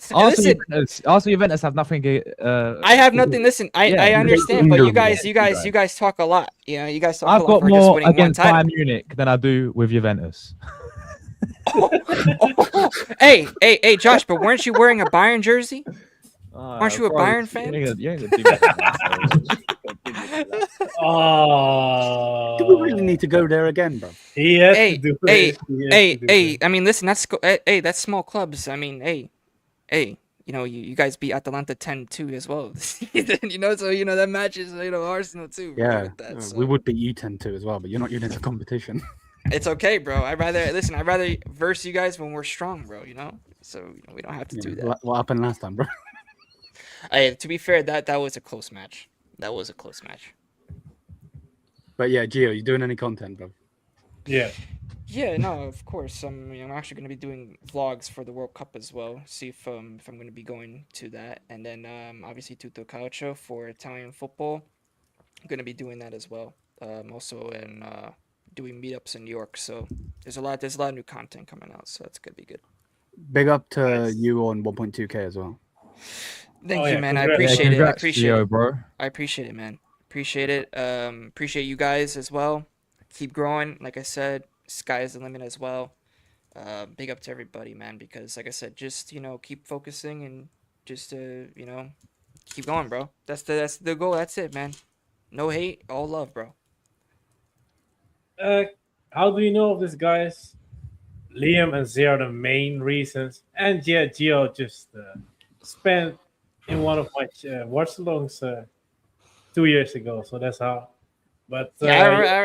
Listen, Arsenal Juventus have nothing. I have nothing. Listen, I Yeah, understand, but you guys talk a lot. You guys talk a I've lot got for just more winning one against title. Bayern Munich than I do with Juventus. Hey, Josh, but weren't you wearing a Bayern jersey? Aren't you a Bayern fan? You ain't gonna do that. Oh, Do we really need to go there again, bro? He has Hey, to do hey, it. He has to do it. I mean, listen, that's small clubs. I mean, hey, you guys beat Atalanta 10-2 as well this season, so that matches, Arsenal too. bro, Yeah, with that, so. we would beat you 10-2 as well, but you're not unit of competition. It's okay, bro. I'd rather verse you guys when we're strong, bro. So we don't have to do that. What happened last time, bro? To be fair, that was a close match. That was a close match. But yeah, Gio, you doing any content, bro? Yeah. Yeah, no, of course. I'm actually going to be doing vlogs for the World Cup as well. See if I'm going to be going to that, and then obviously Tutto Calcio for Italian football. I'm going to be doing that as well. Also in doing meetups in New York. So there's a lot of new content coming out. So it's going to be good. Big up to you on 1.2K as well. Thank Oh, you, yeah, man. I congrats. appreciate it. I Congrats, appreciate Gio, it. bro. I appreciate it, man. Appreciate it. Appreciate you guys as well. Keep growing. Like I said, sky is the limit as well. Big up to everybody, man, because like I said, just, keep focusing and just, keep going, bro. That's the goal. That's it, man. No hate, all love, bro. How do you know of this, guys? Liam and Zay are the main reasons. And yeah, Gio just spent in one of my watch alongs 2 years ago. So that's how. But I remember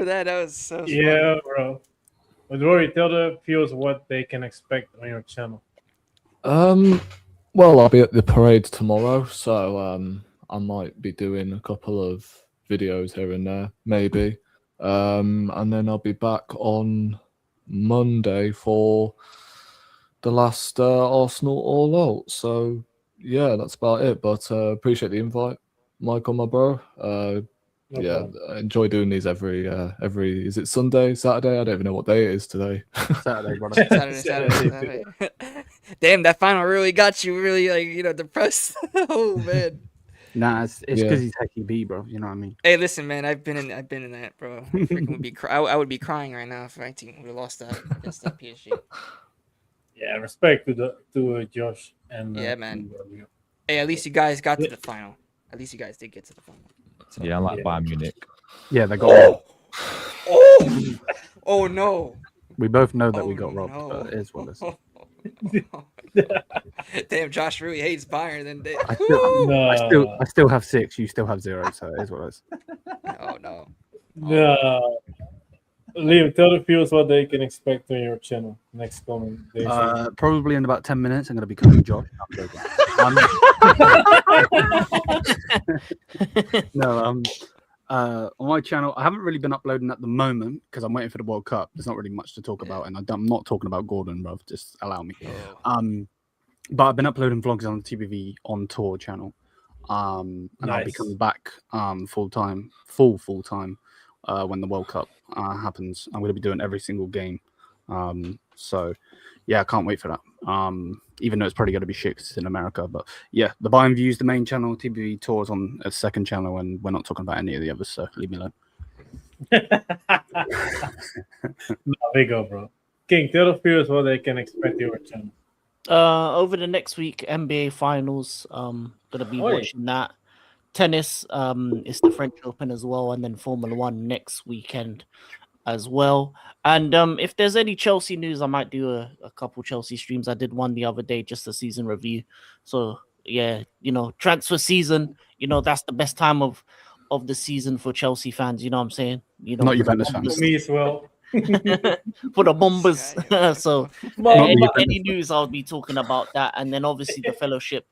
that. That was so fun. yeah, bro. But Rory, tell the viewers what they can expect on your channel. Well, I'll be at the parade tomorrow, so I might be doing a couple of videos here and there, maybe. And then I'll be back on Monday for the last Arsenal All Out. So yeah, that's about it. But appreciate the invite, Michael, my bro. No Yeah, problem. I enjoy doing these every is it Sunday, Saturday? I don't even know what day it is today. Saturday, brother. Saturday. Damn, that final really got you really depressed. Oh man. Nah, it's Yeah. because he's Hecky B, bro. You know what I mean? Hey, listen, man. I've been in that, bro. I freaking would be I would be crying right now if my team would have lost that against that PSG. Yeah, respect to Josh and Yeah, man. to, Hey, at least you guys got to the final. At least you guys did get to the final. So. Yeah, I like Yeah. Bayern Munich. Yeah, they got robbed. Oh! Oh no! We both know that we Oh, got robbed, no. but it is what it is. Damn, Josh really hates Bayern. Then they... I still have 6. You still have 0, so it is what it is. Oh no. No. Liam, tell the viewers what they can expect on your channel next coming days. Probably in about 10 minutes, I'm going to be calling Josh. I'm joking. No, On my channel, I haven't really been uploading at the moment because I'm waiting for the World Cup. There's not really much to talk about, and I'm not talking about Gordon, bro. Just allow me. But I've been uploading vlogs on the TBV on tour channel, and I'll be coming back full time when the World Cup happens. I'm going to be doing every single game. So yeah, I can't wait for that. Even though it's probably going to be shit 'cause it's in America, but yeah, the Bayern Views, the main channel, TBV Tours on a second channel, and we're not talking about any of the others, so leave me alone. No, big up, bro. King, tell the viewers what they can expect your channel. Over the next week, NBA Finals. Gonna be watching that. Tennis. It's the French Open as well, and then Formula One next weekend as well. And if there's any Chelsea news, I might do a couple Chelsea streams. I did one the other day, just a season review. So yeah, transfer season. That's the best time of the season for Chelsea fans. You know what I'm saying? Not Juventus fans. For me as well. For the Bombers. So any news, I'll be talking about that. And then obviously the fellowship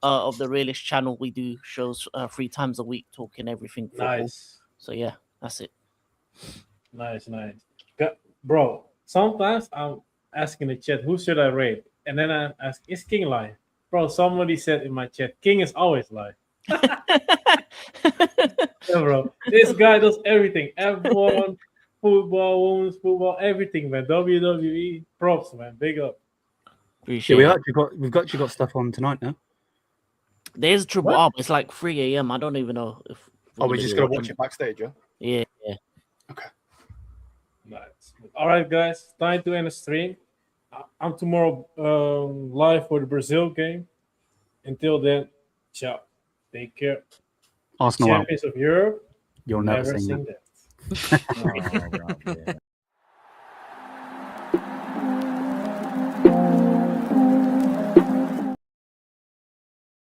of the Realist channel, we do shows 3 times a week, talking everything football. Nice. So yeah, that's it. Nice. Bro, sometimes I'm asking the chat, who should I rate? And then I ask, is King live? Bro, somebody said in my chat, King is always live. Yeah, bro. This guy does everything. F1, football, women's football, everything, man. WWE, props, man. Big up. Appreciate Yeah, it. we've actually got stuff on tonight now. There's Triple R. It's like 3 a.m. I don't even know if. Oh, we're just gonna watch it backstage, yeah? Yeah. Okay. Nice. All right, guys. Time to end the stream. I'm tomorrow live for the Brazil game. Until then, ciao. Take care. Arsenal out. Champions of Europe. You'll never sing sing that. that. Oh, bro, yeah.